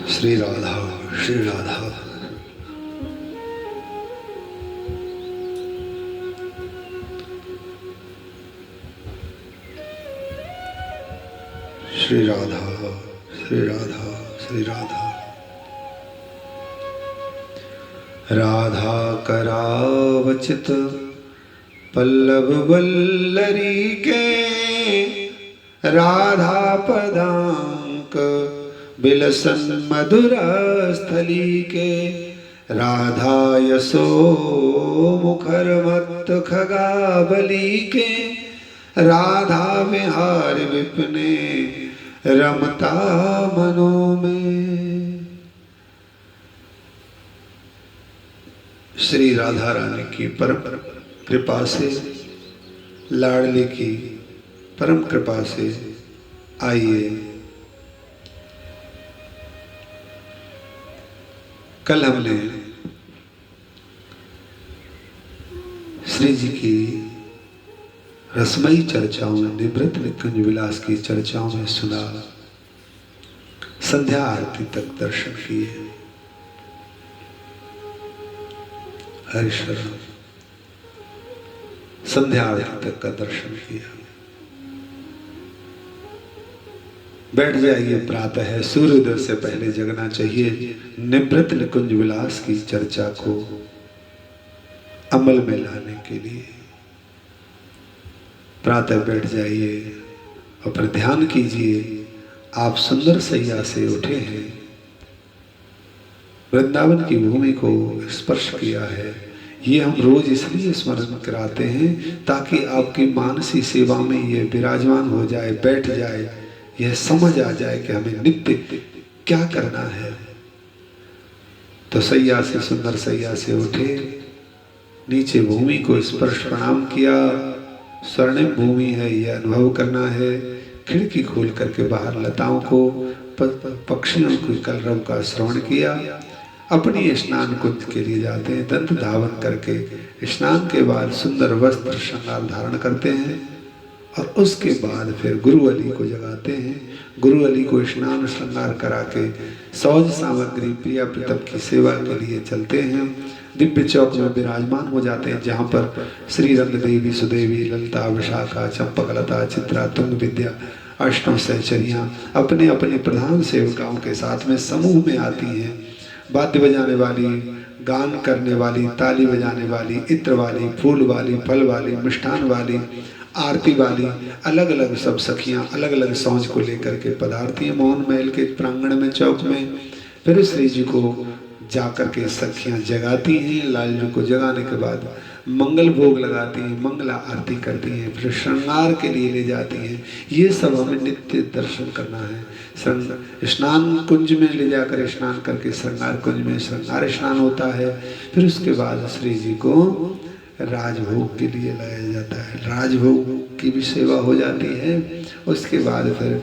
श्री राधा श्री राधा श्री राधा श्री राधा श्री राधा। राधा करावचित पल्लव वल्लरी के, राधा पदांक बिलसन मधुरा स्थली के। राधा यशो मुखर मत खगाबली के, राधा विहार विपने रमता मनों में। श्री राधा रानी की परम कृपा से, लाडली की परम कृपा से आइए कल हमने श्री जी की रसमयी चर्चाओं में, निवृत्त निकुंज विलास की चर्चाओं में सुना, संध्या आरती तक दर्शन किए। हरिशरण संध्या आरती तक का दर्शन किया। बैठ जाइए, प्रातः है, सूर्योदय से पहले जगना चाहिए। निवृत्त निकुंज विलास की चर्चा को अमल में लाने के लिए प्रातः बैठ जाइए और फिर ध्यान कीजिए। आप सुंदर सैया से उठे हैं, वृंदावन की भूमि को स्पर्श किया है। ये हम रोज इसलिए स्मरण कराते हैं ताकि आपकी मानसी सेवा में ये विराजमान हो जाए, बैठ जाए, यह समझ आ जाए कि हमें नित्य क्या करना है। तो सैया से, सुंदर सैया से उठे, नीचे भूमि को स्पर्श प्रणाम किया। स्वर्णिम भूमि है, यह अनुभव करना है। खिड़की खोल करके बाहर लताओं को, पक्षियों को, कलरव का श्रवण किया। अपनी स्नान कुंज के लिए जाते हैं, दंत धावन करके स्नान के बाद सुंदर वस्त्र श्रृंगार धारण करते हैं और उसके बाद फिर गुरु अली को जगाते हैं। गुरु अली को स्नान श्रृंगार करा के सौज सामग्री प्रिया प्रीतम की सेवा के लिए चलते हैं। दिव्य चौक में विराजमान हो जाते हैं, जहाँ पर श्री रंग देवी, सुदेवी, ललिता, विशाखा, चंपकलता, चित्रा, तुंग विद्या, अष्टों सहचरियाँ अपने अपने प्रधान सेवकाओं के साथ में समूह में आती हैं। वाद्य बजाने वाली, गान करने वाली, ताली बजाने वाली, इत्र वाली, फूल वाली, फल वाली, मिष्ठान वाली, आरती वाली, अलग अलग सब सखियाँ अलग अलग सौंज को लेकर के पधारती हैं मोहन महल के प्रांगण में, चौक में। फिर श्री जी को जाकर के सखियाँ जगाती हैं। लाल जी को जगाने के बाद मंगल भोग लगाती हैं, मंगला आरती करती हैं, फिर श्रृंगार के लिए ले जाती हैं। ये सब हमें नित्य दर्शन करना है। स्नान कुंज में ले जाकर स्नान करके श्रृंगार कुंज में श्रृंगार स्नान होता है। फिर उसके बाद श्री जी को राजभोग के लिए लाया जाता है, राजभोग की भी सेवा हो जाती है। उसके बाद फिर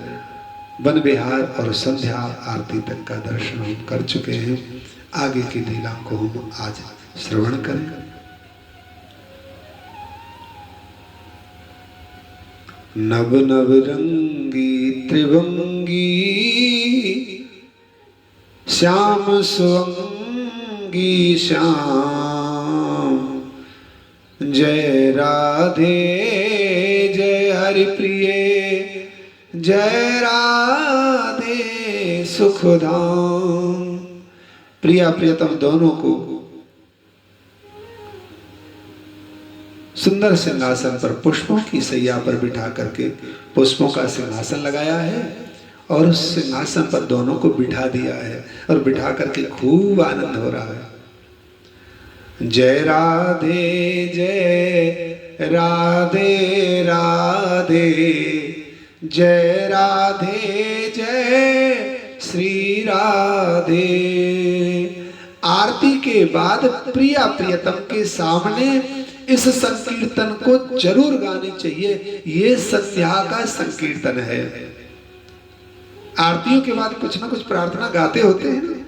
वन विहार और संध्या आरती तक का दर्शन हम कर चुके हैं। आगे की लीला को हम आज श्रवण करें। नव नव रंगी त्रिभंगी, श्याम सुअंगी श्याम। जय राधे जय हरि प्रिय, जय राधे सुखधाम। प्रिया प्रियतम दोनों को सुंदर सिंहासन पर, पुष्पों की सैया पर बिठा करके पुष्पों का सिंहासन लगाया है और उस सिंहासन पर दोनों को बिठा दिया है और बिठा करके खूब आनंद हो रहा है। जय राधे जय राधे राधे, जय राधे जय श्री राधे। आरती के बाद प्रिया प्रियतम के सामने इस संकीर्तन को जरूर गाने चाहिए। ये संध्या का संकीर्तन है। आरतियों के बाद कुछ ना कुछ प्रार्थना गाते होते हैं।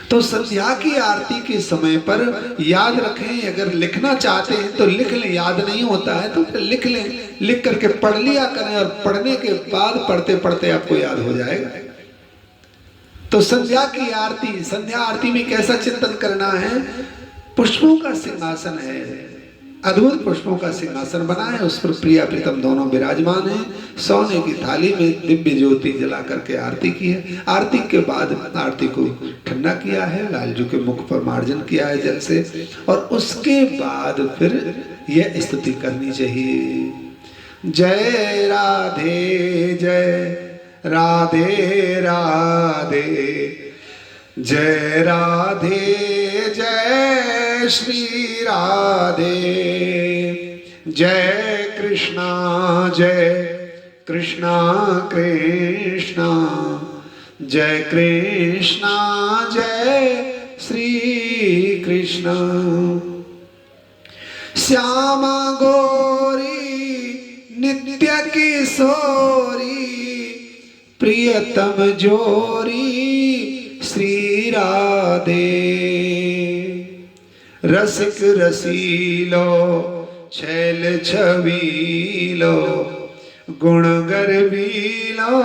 तो संध्या की आरती के समय पर याद रखें, अगर लिखना चाहते हैं तो लिख लें, याद नहीं होता है तो फिर लिख लें, लिख करके पढ़ लिया करें और पढ़ने के बाद पढ़ते पढ़ते आपको याद हो जाएगा। तो संध्या की आरती, संध्या आरती में कैसा चिंतन करना है? पुष्पों का सिंहासन है, अद्भुत पुष्पों का सिंहासन बना है, उस पर प्रिया प्रीतम दोनों विराजमान हैं। सोने की थाली में दिव्य ज्योति जला करके आरती की है। आरती के बाद आरती को ठंडा किया है, लालजू के मुख पर मार्जन किया है जल से, और उसके बाद फिर यह स्तुति करनी चाहिए, जय राधे जय राधे राधे, जय राधे जय श्री राधे, जय कृष्णा कृष्णा, जय कृष्णा जय श्री कृष्णा। श्यामा गौरी नित्य किशोरी, प्रियतम जोरी श्री राधे, रसिक रसीलो छैल छबीलो, गुण गर्वीलो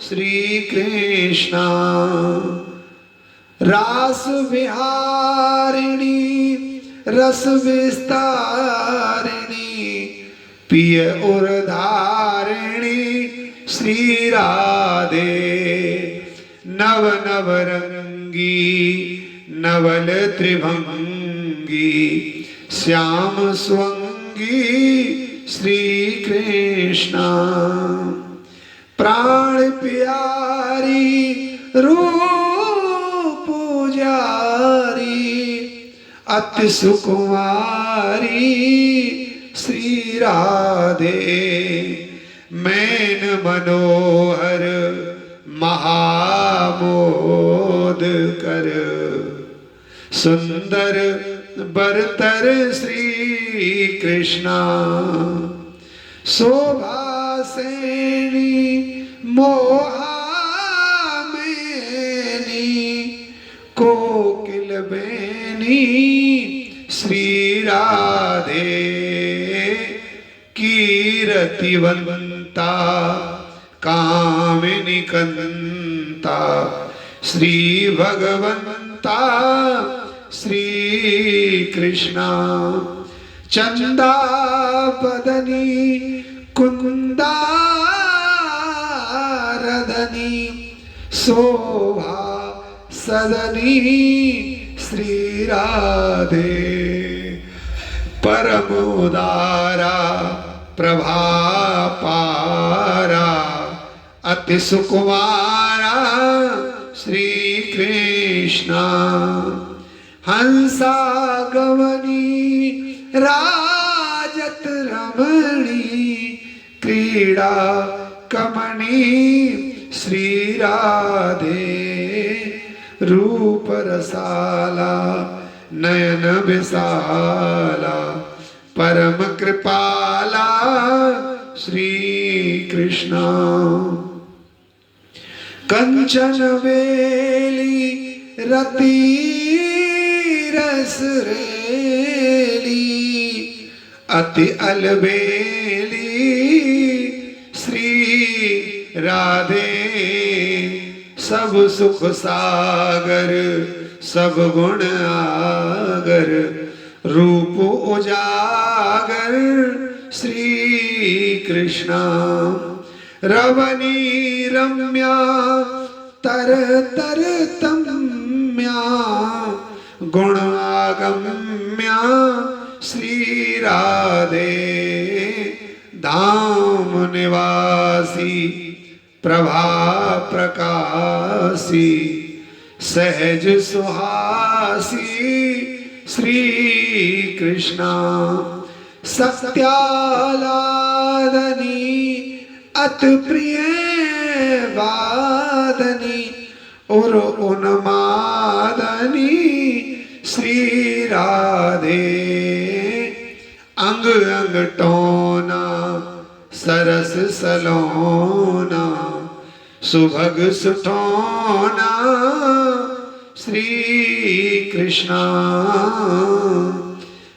श्री कृष्णा। रास विहारिणी रस विस्तारिणी, पिय उर्धारिणी श्री राधे, नव नव रंगी नवल त्रिभंगी, श्याम स्वंगी श्री कृष्णा। प्राण प्यारी रूप पुजारी, अति सुकुमारी श्री राधे, मैन मनोहर महामोद कर, सुंदर बरतर श्री कृष्णा। शोभा सेनी मोहा मैनी, कोकिल बेनी श्री राधे, कीरतिवंता कामिनी कंता श्री भगवंता श्री कृष्णा। चंदा बदनी कुंदा रदनी, शोभा सदनी श्री राधे, परम उदारा प्रभा पारा, अति सुकुमारा श्री कृष्णा। हंसा गवनी राजत रमणी, क्रीड़ा कमनी श्री राधे, रूप रसाला नयन विशाला, परम कृपाला श्री कृष्णा। कंचन वेली रति रस रेली, अति अलबेली श्री राधे, सब सुख सागर सब गुण आगर, रूप उजागर श्री कृष्णा। रवनी रम्या तर तर तम्या, गुण आगम्या श्री राधे, धाम निवासी प्रभा प्रकाशी, सहज सुहासी श्री कृष्णा। सत्यालादनी अति प्रिय वादनी, और उन्मादनी श्री राधे, अंग अंग टोना सरस सलोना, सुभग सुठोना श्री कृष्णा।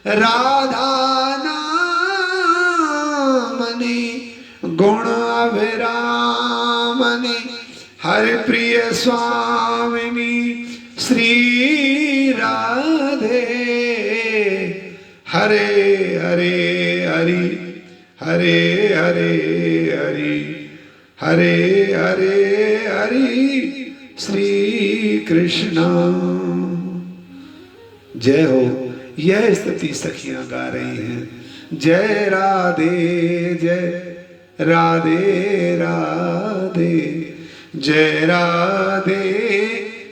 राधा नामनी गुण अभिरामनी, हरे प्रिय स्वामिनी श्री राधे, हरे हरे हरि, हरे हरे हरि, हरे हरे हरि श्री कृष्ण। जय हो। यह स्तुति सखियां गा रही हैं। जय राधे जय राधे राधे, जय राधे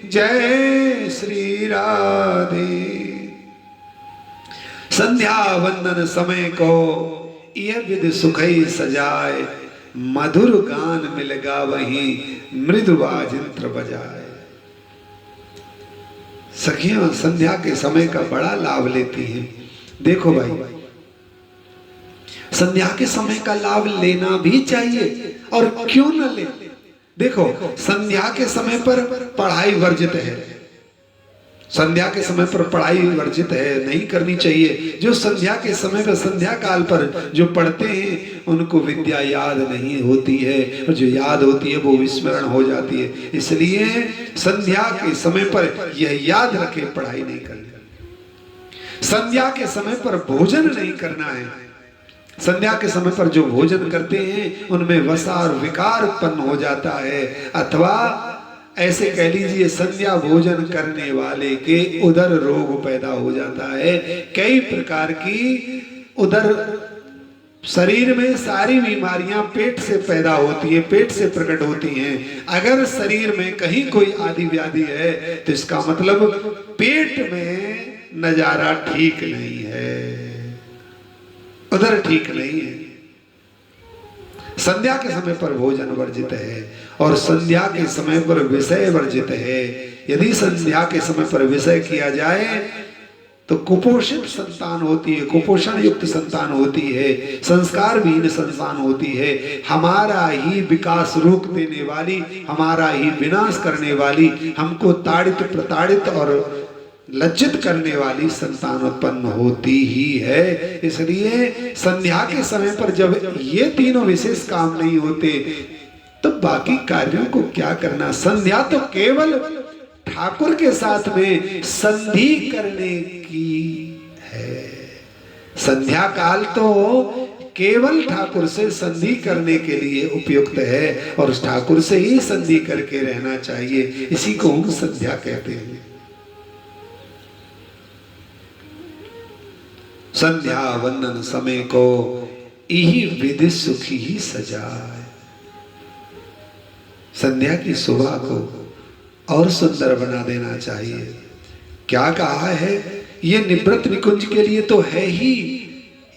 जय श्री राधे। संध्या वंदन समय को यह विध सुखई सजाए, मधुर गान मिल गावहीं मृदुवा यंत्र बजाए। सखियां संध्या के समय का बड़ा लाभ लेती हैं। देखो भाई, संध्या के समय का लाभ लेना भी चाहिए, और क्यों न ले। देखो, संध्या के समय पर पढ़ाई वर्जित है, संध्या के समय पर पढ़ाई वर्जित है, नहीं करनी चाहिए। जो संध्या के समय पर, संध्या काल पर जो पढ़ते हैं उनको विद्या याद नहीं होती है, और जो याद होती है वो विस्मरण हो जाती है। इसलिए संध्या के समय पर यह याद रखे, पढ़ाई नहीं करनी। संध्या के समय पर भोजन नहीं करना है। संध्या के समय पर जो भोजन करते हैं उनमें वसा और विकार उत्पन्न हो जाता है, अथवा ऐसे कह लीजिए संध्या भोजन करने वाले के उदर रोग पैदा हो जाता है। कई प्रकार की उदर, शरीर में सारी बीमारियां पेट से पैदा होती है, पेट से प्रकट होती हैं। अगर शरीर में कहीं कोई आदि व्याधि है तो इसका मतलब पेट में नजारा ठीक नहीं है, उधर ठीक नहीं है। संध्या के समय पर भोजन वर्जित है, और संध्या के समय पर विषय वर्जित है। यदि संध्या के समय पर विषय किया जाए तो कुपोषित संतान होती है, कुपोषण युक्त संतान होती है, संस्कार विहीन संतान होती है। हमारा ही विकास रोक देने वाली, हमारा ही विनाश करने वाली, हमको ताड़ित प्रताड़ित और लज्जित करने वाली संतान उत्पन्न होती ही है। इसलिए संध्या के समय पर जब ये तीनों विशेष काम नहीं होते तो बाकी कार्यों को क्या करना। संध्या तो केवल ठाकुर के साथ में संधि करने की है। संध्या काल तो केवल ठाकुर से संधि करने के लिए उपयुक्त है, और ठाकुर से ही संधि करके रहना चाहिए। इसी को हम संध्या कहते हैं। संध्या वंदन समय को यही विधि सुखी ही सजाए। संध्या की सुबह को और सुंदर बना देना चाहिए। क्या कहा है? ये निवृत्त निकुंज के लिए तो है ही,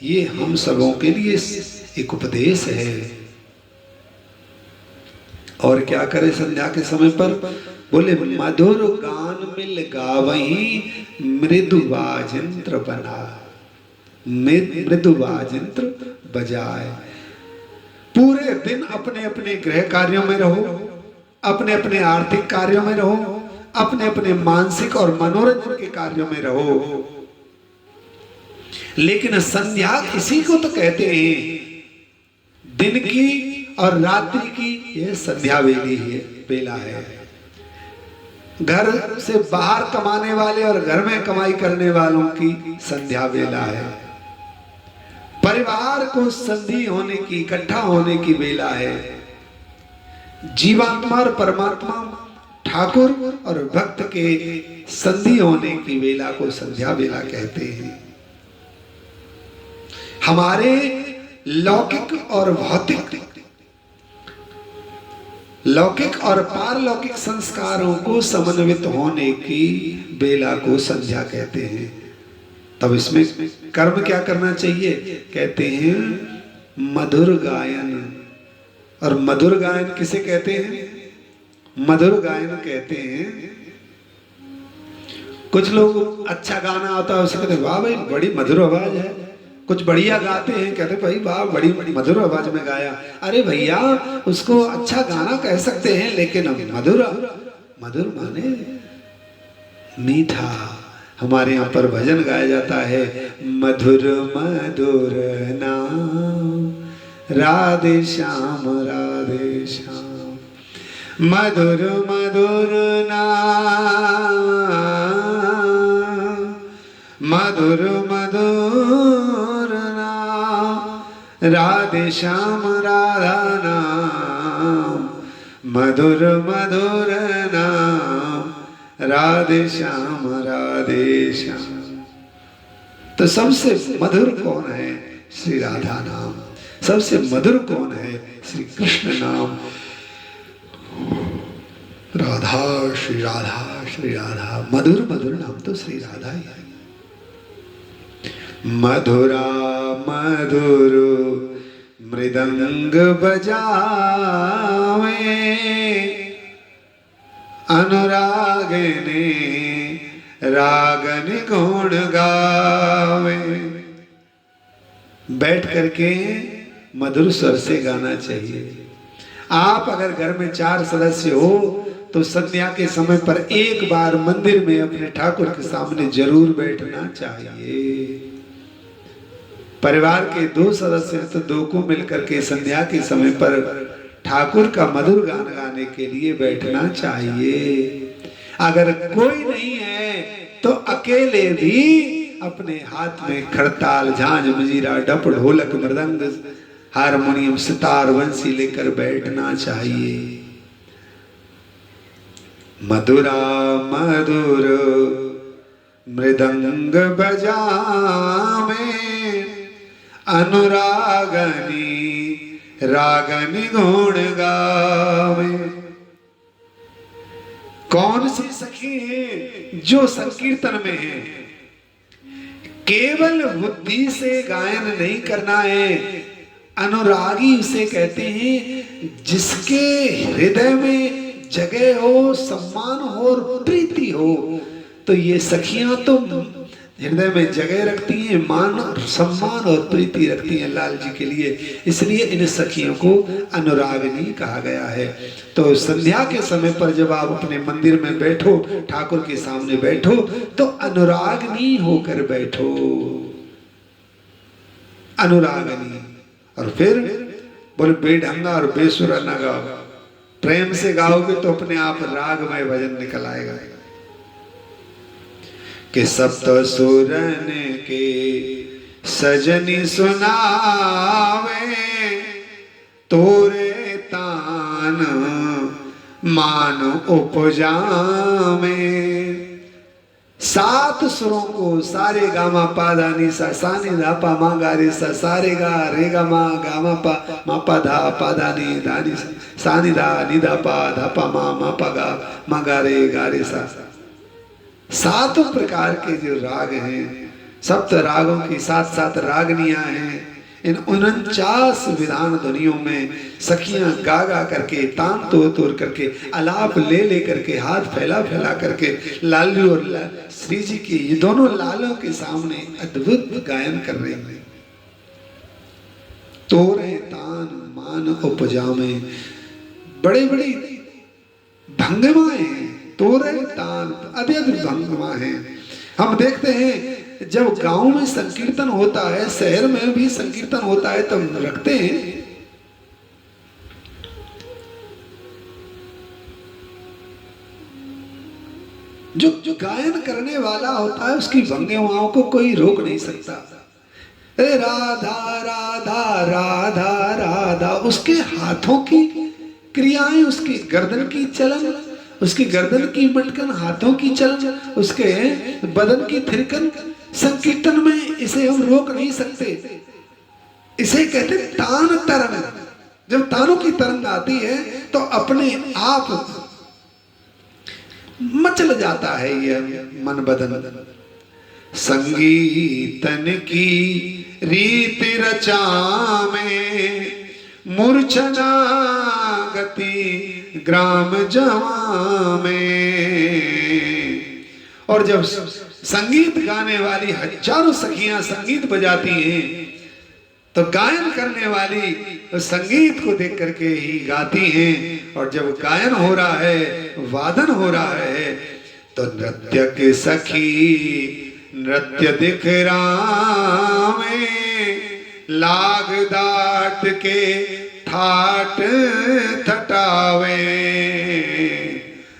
ये हम सबों के लिए एक उपदेश है। और क्या करे संध्या के समय पर? बोले मधुर गान मिल गावहीं मृदु वाजंत्र बना, मृदु वाजंत्र बजाए। पूरे दिन अपने अपने गृह कार्यों में रहो, अपने अपने आर्थिक कार्यों में रहो, अपने अपने मानसिक और मनोरंजन के कार्यों में रहो, लेकिन संध्या इसी को तो कहते हैं, दिन की और रात्रि की यह संध्या बेला है। घर से बाहर कमाने वाले और घर में कमाई करने वालों की संध्या बेला है। परिवार को संधि होने की, इकट्ठा होने की बेला है। जीवात्मा और परमात्मा, ठाकुर और भक्त के संधि होने की बेला को संध्या बेला कहते हैं। हमारे लौकिक और भौतिक, लौकिक और पारलौकिक संस्कारों को समन्वित होने की बेला को संध्या कहते हैं। तब इसमें कर्म क्या करना चाहिए? कहते हैं मधुर गायन। और मधुर गायन किसे कहते हैं? मधुर गायन कहते हैं, कुछ लोग अच्छा गाना आता है उसे कहते वाह भाई बड़ी मधुर आवाज है। कुछ बढ़िया गाते हैं, कहते भाई वाह बड़ी मधुर आवाज में गाया। अरे भैया, उसको अच्छा गाना कह सकते हैं, लेकिन मधुर, मधुर माने मीठा। हमारे यहाँ पर भजन गाया जाता है, मधुर मधुर नाम राधे श्याम राधे श्याम, मधुर मधुर नाम, मधुर मधुर नाम, राधे श्याम राधा नाम, मधुर मधुर नाम, राधे श्याम राधे श्याम। तो सबसे मधुर कौन है? श्री राधा नाम। सबसे मधुर कौन है? श्री कृष्ण नाम। राधा श्री राधा श्री राधा, मधुर मधुर नाम तो श्री राधा ही है। मधुरा मधुर मृदंग बजावे, अनुरागिनी रागन गुण गावे। बैठ करके मधुर स्वर से गाना चाहिए। आप अगर घर में 4 सदस्य हो तो संध्या के समय पर एक बार मंदिर में अपने ठाकुर के सामने जरूर बैठना चाहिए। परिवार के 2 सदस्य तो 2 को मिलकर के संध्या के समय पर ठाकुर का मधुर गान गाने के लिए बैठना चाहिए। अगर कोई नहीं है तो अकेले भी अपने हाथ में खड़ताल, झांझ, मजीरा, डप, ढोलक, मृदंग, हारमोनियम, सितार, बंसी लेकर बैठना चाहिए। मधुरा मधुर मृदंग बजावे, अनुरागनी रागनी गुण गावे। कौन सी सखी है? जो संकीर्तन में है। केवल बुद्धि से गायन नहीं करना है। अनुरागी उसे कहते हैं जिसके हृदय में जगह हो, सम्मान हो और प्रीति हो। तो ये सखियां तो हृदय में जगह रखती हैं, मान और सम्मान और प्रीति रखती हैं लाल जी के लिए, इसलिए इन सखियों को अनुरागिनी कहा गया है। तो संध्या के समय पर जब आप अपने मंदिर में बैठो, ठाकुर के सामने बैठो, तो अनुरागिनी होकर बैठो, अनुरागिनी। और फिर बोले बेढंगा और बेसुरा न गाओ, प्रेम से गाओगे तो अपने आप रागमय भजन निकल आएगा। कि सप्त सुरन के सजनी सुनावे, तोरे तान मान उपजामे। 7 सुरों को सारे गामा पा धा नी सा, सा नी धा पा मा गा रे सा, सा रे गा मा गा मा पा धा नी धा नी सा नी धा नी धा पा मा पा गा रे सा। 7 प्रकार के जो राग हैं, 7 रागों की 7 रागनियां हैं। इन 49 विधान ध्वनियों में सखियां गा गा करके, तान तोड़ करके, आलाप ले करके, हाथ फैला करके लालू और श्री जी की ये दोनों लालों के सामने अद्भुत गायन कर रहे हैं। तोरे तान मान उपजामे, बड़े बड़ी भंगिमाएं हैं। तोरे तान अद्भुत भंगिमा है। हम देखते हैं जब गांव में संकीर्तन होता है, शहर में भी संकीर्तन होता है, तब रखते हैं जो गायन करने वाला होता है उसकी भंगिमाओं को कोई रोक नहीं सकता। अरे राधा राधा राधा राधा, उसके हाथों की क्रियाएं, उसकी गर्दन की चलन, उसकी गर्दन की मटकन, हाथों की चलन, उसके बदन की थिरकन, संकीर्तन में इसे हम रोक नहीं सकते। इसे कहते तान तरंग। जब तानों की तरंग आती है तो अपने आप मचल जाता है ये मन बदन। संगीतन की रीति रचामे, मूर्छना गति ग्राम जवा में। और जब संगीत गाने वाली हजारों सखियां संगीत बजाती हैं तो गायन करने वाली संगीत को देख करके ही गाती हैं। और जब गायन हो रहा है, वादन हो रहा है, तो नृत्य के सखी नृत्य दिख रामे, लाग डाट के ठाट थटावे।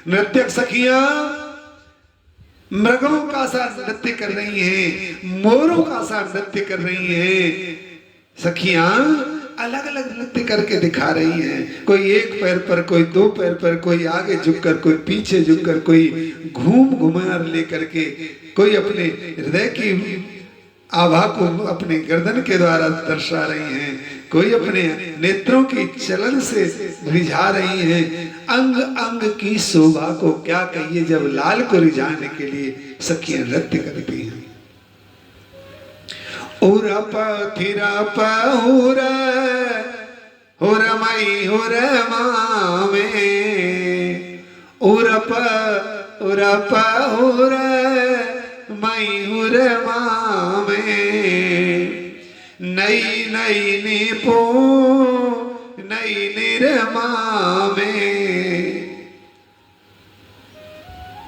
नृत्यक सखियां मृगों का सा नृत्य कर रही हैं, मोरों का सा नृत्य कर रही हैं। सखियां अलग अलग नृत्य करके दिखा रही हैं। कोई एक पैर पर, कोई दो पैर पर, कोई आगे झुककर, कोई पीछे झुककर, कोई घुमार लेकर के, कोई अपने हृदय की आभा को अपने गर्दन के द्वारा दर्शा रही हैं, कोई अपने नेत्रों की चलन से रिझा रही हैं। अंग अंग की शोभा को क्या कहिए, जब लाल को रिझाने के लिए सखियां नृत्य करती हैं। उरप थिरप हुर हुरमई हुर मावे, उरप उरप हुर मई हुर मावे, नई नई निपो नई निर्मावे।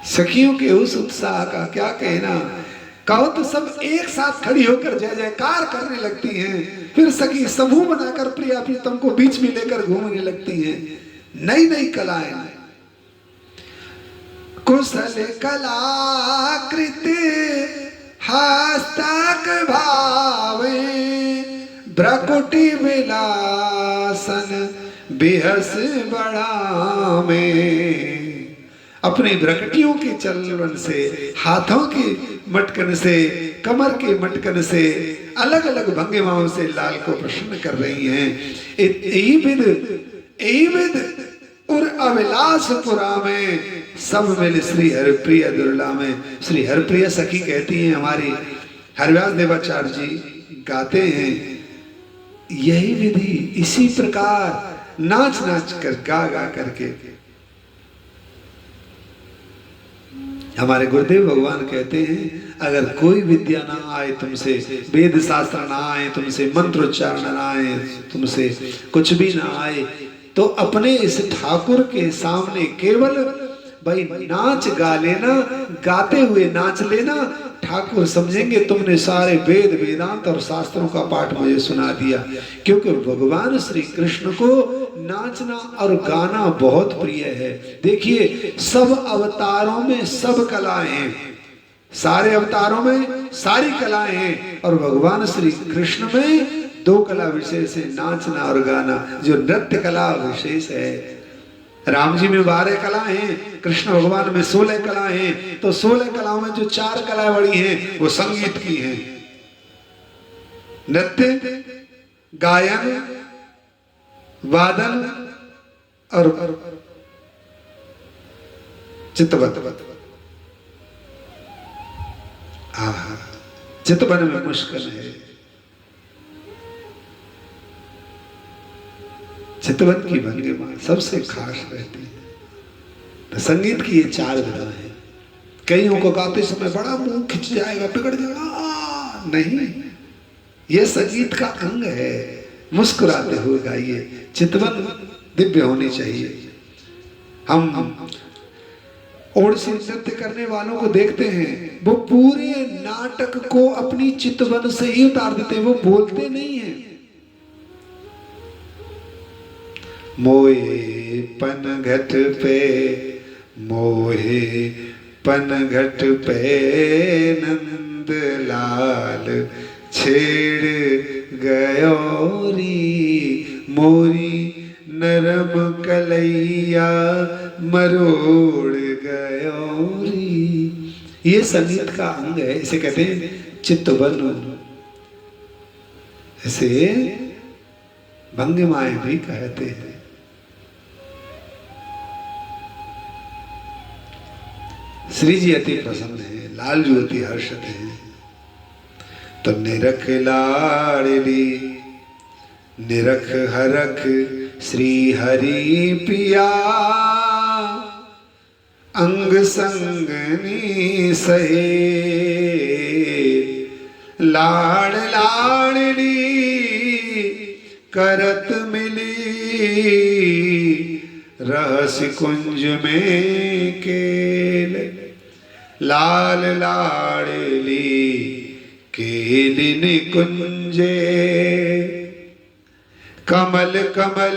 सखियों के उस उत्साह का क्या कहना। कहो तो सब एक साथ खड़ी होकर जय जयकार करने लगती हैं। फिर सखी समूह बनाकर प्रिया प्रीतम को बीच में लेकर घूमने लगती हैं। नई नई कलाएं, कुशल कलाकृत हस्तक भावे, भ्रकुटी विलासन बेहस बढ़ावे। अपनी भ्रकटियों के चलन से, हाथों की मटकन से, कमर के मटकन से, अलग अलग भंगिमाओं से लाल को प्रसन्न कर रही हैं। और अविलासपुरा में सब मिल श्री हरिप्रिय दुर्ला में। श्री हरिप्रिय सखी कहती हैं, हमारी हरिव्यास देवाचार्य जी गाते हैं, यही विधि इसी प्रकार नाच नाच कर गा गा करके। हमारे गुरुदेव भगवान कहते हैं, अगर कोई विद्या ना आए तुमसे, वेद शास्त्र ना आए तुमसे, मंत्रोच्चारण ना आए तुमसे, कुछ भी ना आए, तो अपने इस ठाकुर के सामने केवल भाई नाच गा लेना, गाते हुए नाच लेना। ठाकुर समझेंगे तुमने सारे वेद वेदांत और शास्त्रों का पाठ मुझे सुना दिया। क्योंकि भगवान श्री कृष्ण को नाचना और गाना बहुत प्रिय है। देखिए, सब अवतारों में सब कलाएं हैं, सारे अवतारों में सारी कलाएं हैं, और भगवान श्री कृष्ण में दो कला विशेष है, नाचना और गाना, जो नृत्य कला विशेष है। राम जी में 12 कलाएं हैं, कृष्ण भगवान में 16 कलाएं हैं। तो 16 कलाओं में जो 4 कलाएं बड़ी हैं वो संगीत की हैं, नृत्य, गायन, वादन और चितवन। चितवन में मुश्किल है। चितवन की भंगिमा सबसे खास रहती है। तो संगीत की ये 4 विधा है। कईयों को गाते समय बड़ा मुंह खिंच जाएगा, बिगड़ जाएगा, नहीं, ये संगीत का अंग है। मुस्कुराते हुए गाइए। चितवन दिव्य होनी चाहिए। हम ओडिसी नृत्य करने वालों को देखते हैं, वो पूरे नाटक को अपनी चितवन से ही उतार देते हैं, वो बोलते नहीं हैं। मोहे पनघट पे, मोहे पनघट पे नंद लाल छेड़ गयोरी, मोरी नरम कलैया मरोड़ गयोरी। ये संगीत का अंग है, इसे कहते हैं चित्तवन। इसे भंगिमाएं भी कहते हैं। श्री जी अति प्रसन्न है, लाल जी अति हर्षित है। तो निरख लाड़ली निरख हरख श्री हरि पिया, अंग संगनी सहे लाड़ लाड़ली करत मिली, रहस्य कुंज में केल लाल लाड़ली केलिन कुंजे, कमल कमल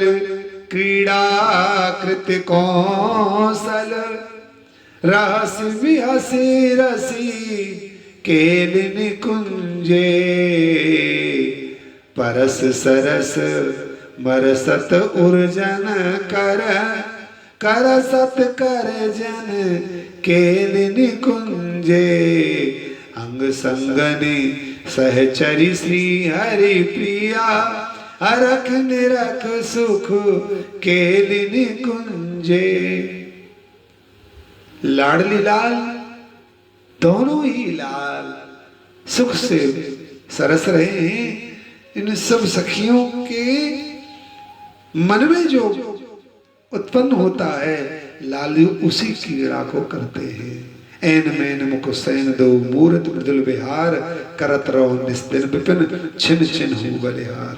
क्रीड़ा कृत कौशल रहस विहसी रसी केल निकुंजे परस सरस मरसत उर्जन कर करसत कर जन केल निकुंजे अंग संगनि सहचरी श्री हरि प्रिया अरख निरख सुख केल निकुंजे। लाडली लाल दोनों ही लाल सुख से सरस रहे हैं। इन सब सखियों के मन में जो उत्पन्न होता है लालू उसी क्रीड़ा को करते हैं। ऐन मैन मुख सैन दो मूर्त मृदुल विहार करत रहो निस्दिन विपिन छिन छिन हूँ बलिहार।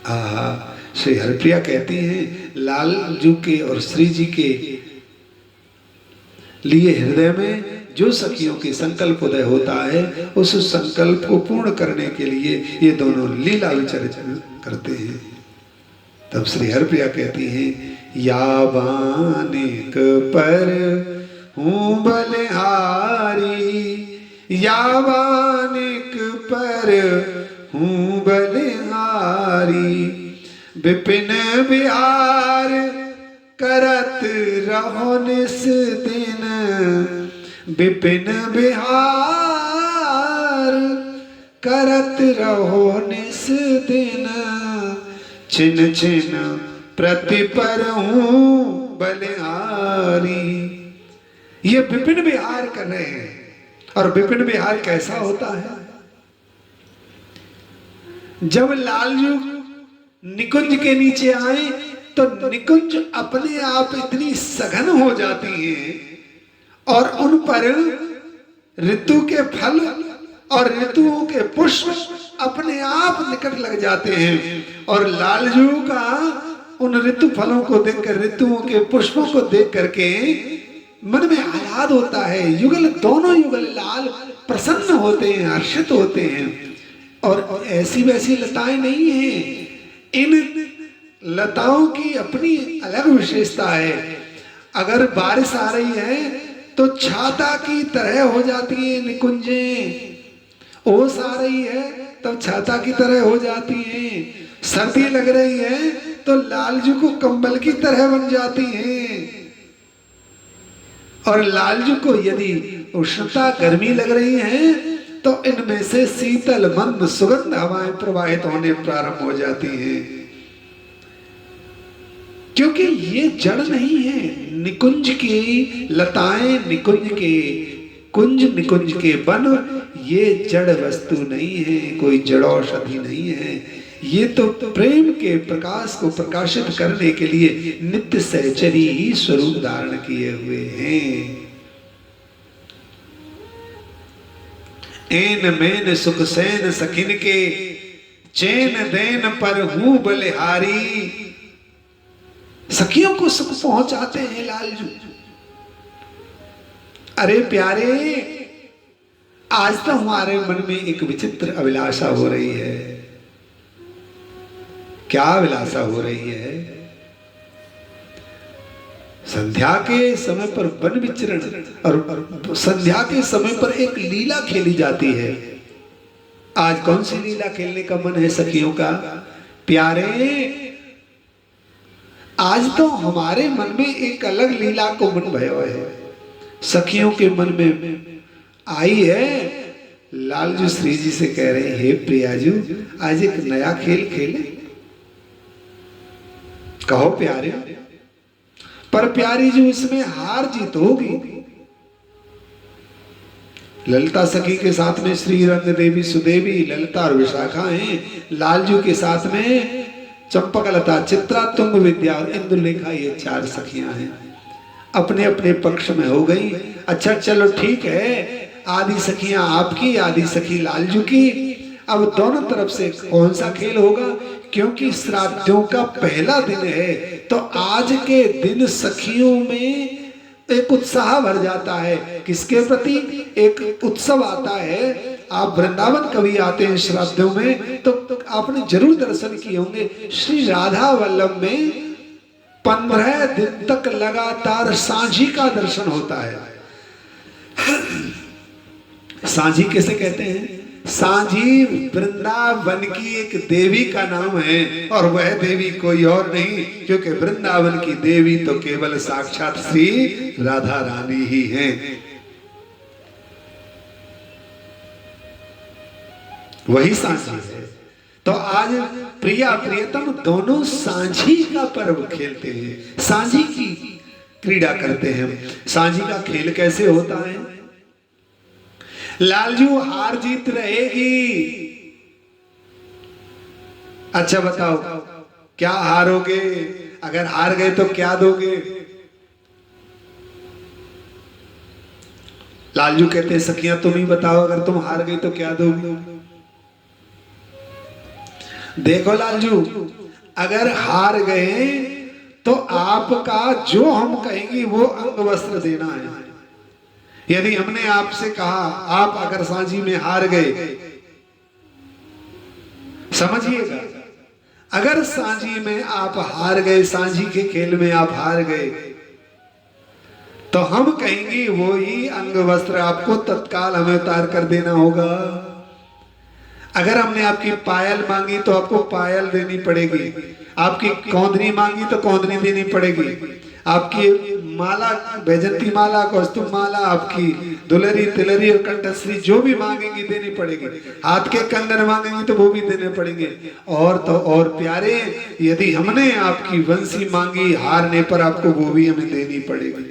आहा, श्री हरिप्रिया कहती हैं लालजू के और श्री जी के लिए हृदय में जो सखियों के संकल्प उदय होता है उस संकल्प को पूर्ण करने के लिए ये दोनों लीला विचरित करते हैं। तब श्री हरिप्रिया कहती हैं यावानिक पर हूँ बलिहारी यावानिक पर हूँ बलिहारी विपिन बिहार करत रहो निस दिन विपिन बिहार करत रहो निस दिन छिन छिन प्रतिपर हूँ बलिहारी। ये विपिन बिहार कर रहे हैं। और विपिन बिहार कैसा होता है? जब लालजू निकुंज के नीचे आए तो निकुंज अपने आप इतनी सघन हो जाती है और उन पर ऋतु के फल और ऋतुओं के पुष्प अपने आप निकट लग जाते हैं। और लालजू का उन ऋतु फलों को देखकर ऋतुओं के पुष्पों को देख करके मन में आह्लाद होता है। युगल दोनों युगल लाल प्रसन्न होते हैं, हर्षित होते हैं। और ऐसी वैसी लताएं नहीं हैं, इन लताओं की अपनी अलग विशेषता है। अगर बारिश आ रही है तो छाता की तरह हो जाती है निकुंजें, ओस आ रही है तब छाता की तरह हो जाती है, सर्दी लग रही है तो लालजू को कंबल की तरह बन जाती है। और लालजू को यदि उष्णता गर्मी लग रही है तो इनमें से शीतल मंद सुगंध हवाएं प्रवाहित होने प्रारंभ हो जाती हैं। क्योंकि ये जड़ नहीं है। निकुंज की लताएं, निकुंज के कुंज, निकुंज के वन, ये जड़ वस्तु नहीं है, कोई जड़ौषधि नहीं है। ये तो प्रेम के प्रकाश को प्रकाशित करने के लिए नित्य सहचरी ही स्वरूप धारण किए हुए हैं। ऐन मैन सुख सैन सखिन के चैन दैन पर हूँ बलिहारी। सखियों को सुख पहुंचाते हैं लालजू। अरे प्यारे, आज तो हमारे मन में एक विचित्र अभिलाषा हो रही है। क्या अभिलाषा हो रही है? संध्या के समय पर वन विचरण और संध्या के समय पर एक लीला खेली जाती है। आज कौन सी लीला खेलने का मन है सखियों का? प्यारे, आज तो हमारे मन में एक अलग लीला को मन भयो है। सखियों के मन में आई है। लालजू श्री जी से कह रहे हैं, हे प्रियाजू, आज एक नया खेल खेले। कहो प्यारे। पर प्यारी जी, इसमें हार जीत होगी। ललिता सखी के साथ में श्री रंग देवी, सुदेवी, ललिता और विशाखा हैं। लालजू के साथ में चंपकलता, चित्रा, तुंग विद्या और इंदुलेखा, ये 4 सखियां हैं। अपने अपने पक्ष में हो गई। अच्छा चलो ठीक है, आदि सखियां आपकी, आदि सखी लालजू की। अब दोनों तरफ से कौन सा खेल होगा? क्योंकि श्राद्धों का पहला दिन है तो आज के दिन सखियों में एक उत्साह भर जाता है। किसके प्रति? एक उत्सव आता है। आप वृंदावन कभी आते हैं श्राद्धों में तो आपने जरूर दर्शन किए होंगे। श्री राधा वल्लभ में 15 दिन तक लगातार सांझी का दर्शन होता है। सांझी किसे कहते हैं? सांझी वृंदावन की एक देवी का नाम है, और वह देवी कोई और नहीं, क्योंकि वृंदावन की देवी तो केवल साक्षात श्री राधा रानी ही हैं। वही सांझी है। तो आज प्रिया प्रियतम दोनों सांझी का पर्व खेलते हैं, सांझी की क्रीड़ा करते हैं। सांझी का खेल कैसे होता है? लालजू हार जीत रहेगी। अच्छा बताओ, क्या हारोगे? अगर हार गए तो क्या दोगे? लालजू कहते हैं सखियां तुम ही बताओ, अगर तुम हार गई तो क्या दोगे? देखो लालजू, अगर हार गए तो आपका जो हम कहेंगे वो अंग वस्त्र देना है। यदि हमने आपसे कहा आप अगर सांझी में हार गए, समझिएगा, अगर सांझी में आप हार गए, सांझी के खेल में आप हार गए, तो हम कहेंगे वो ही अंग वस्त्र आपको तत्काल हमें उतार कर देना होगा। अगर हमने आपकी पायल मांगी तो आपको पायल देनी पड़ेगी, आपकी कौंधनी मांगी तो कौंधनी देनी पड़ेगी, आपकी माला, बैजंती माला, कौस्तुभ माला, आपकी दुलरी तिलरी और कंठश्री जो भी मांगेंगी देनी पड़ेगी। हाथ के कंगन मांगेंगी तो वो भी देने पड़ेंगे। और तो और प्यारे, यदि हमने आपकी वंशी मांगी हारने पर आपको वो भी हमें देनी पड़ेगी।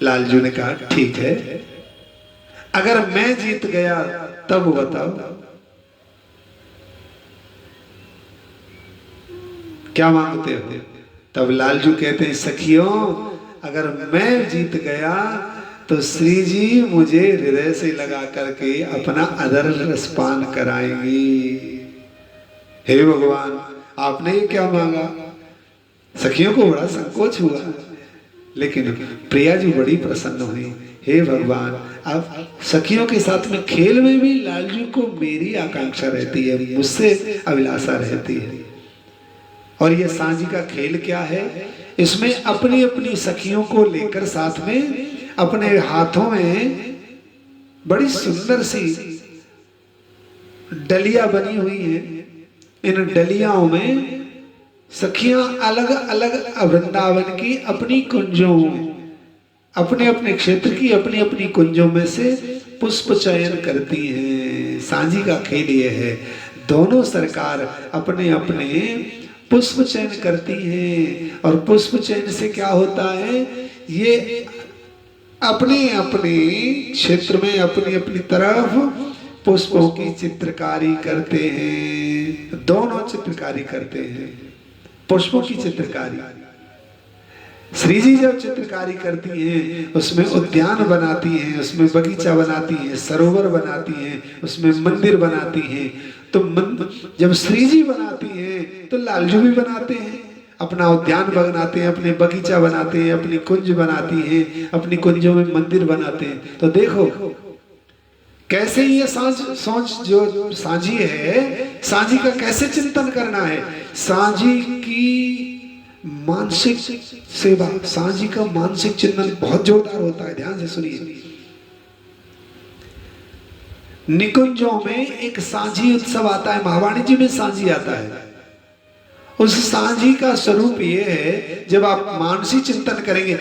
लालजू ने कहा ठीक है, अगर मैं जीत गया तब बताओ क्या मांगते हो? तब लालजू कहते हैं सखियों, अगर मैं जीत गया तो श्री जी मुझे हृदय से लगा करके अपना अदर रसपान कराएंगी। हे भगवान, आपने ये क्या मांगा? सखियों को बड़ा संकोच हुआ, लेकिन प्रिया जी बड़ी प्रसन्न हुई। हे भगवान, अब सखियों के साथ में खेल में भी लालजू को मेरी आकांक्षा रहती है, मुझसे अभिलाषा रहती है। और ये सांझी का खेल क्या है? इसमें अपनी अपनी सखियों को लेकर साथ में अपने हाथों में बड़ी सुंदर सी डलिया बनी हुई है। इन डलियाओं में सखियां अलग अलग वृंदावन की अपनी कुंजों में, अपने अपने क्षेत्र की अपनी अपनी कुंजों में से पुष्प चयन करती हैं। सांझी का खेल ये है, दोनों सरकार अपने अपने पुष्प चयन करती हैं। और पुष्प चयन से क्या होता है? ये अपने अपने क्षेत्र में अपनी अपनी तरफ पुष्पों की चित्रकारी करते हैं। दोनों चित्रकारी करते हैं, पुष्पों की चित्रकारी। श्री जी जब चित्रकारी करती हैं, उसमें उद्यान बनाती हैं, उसमें बगीचा बनाती हैं, सरोवर बनाती हैं, उसमें मंदिर बनाती हैं। तो जब श्री जी बनाती हैं तो लालजू भी बनाते हैं, अपना उद्यान बनाते हैं, अपने बगीचा बनाते हैं, अपनी कुंज बनाती हैं, अपनी कुंजों में मंदिर बनाते हैं। तो देखो कैसे ये सोच जो सांझी है, सांझी का कैसे चिंतन करना है। सांझी की मानसिक सेवा, सांझी का मानसिक चिंतन बहुत जोरदार होता है। ध्यान से सुनिए। निकुंजों में एक सांझी उत्सव आता है, महावाणी जी में सांझी आता है। उस सांझी का स्वरूप ये है, जब आप मानसिक चिंतन करेंगे,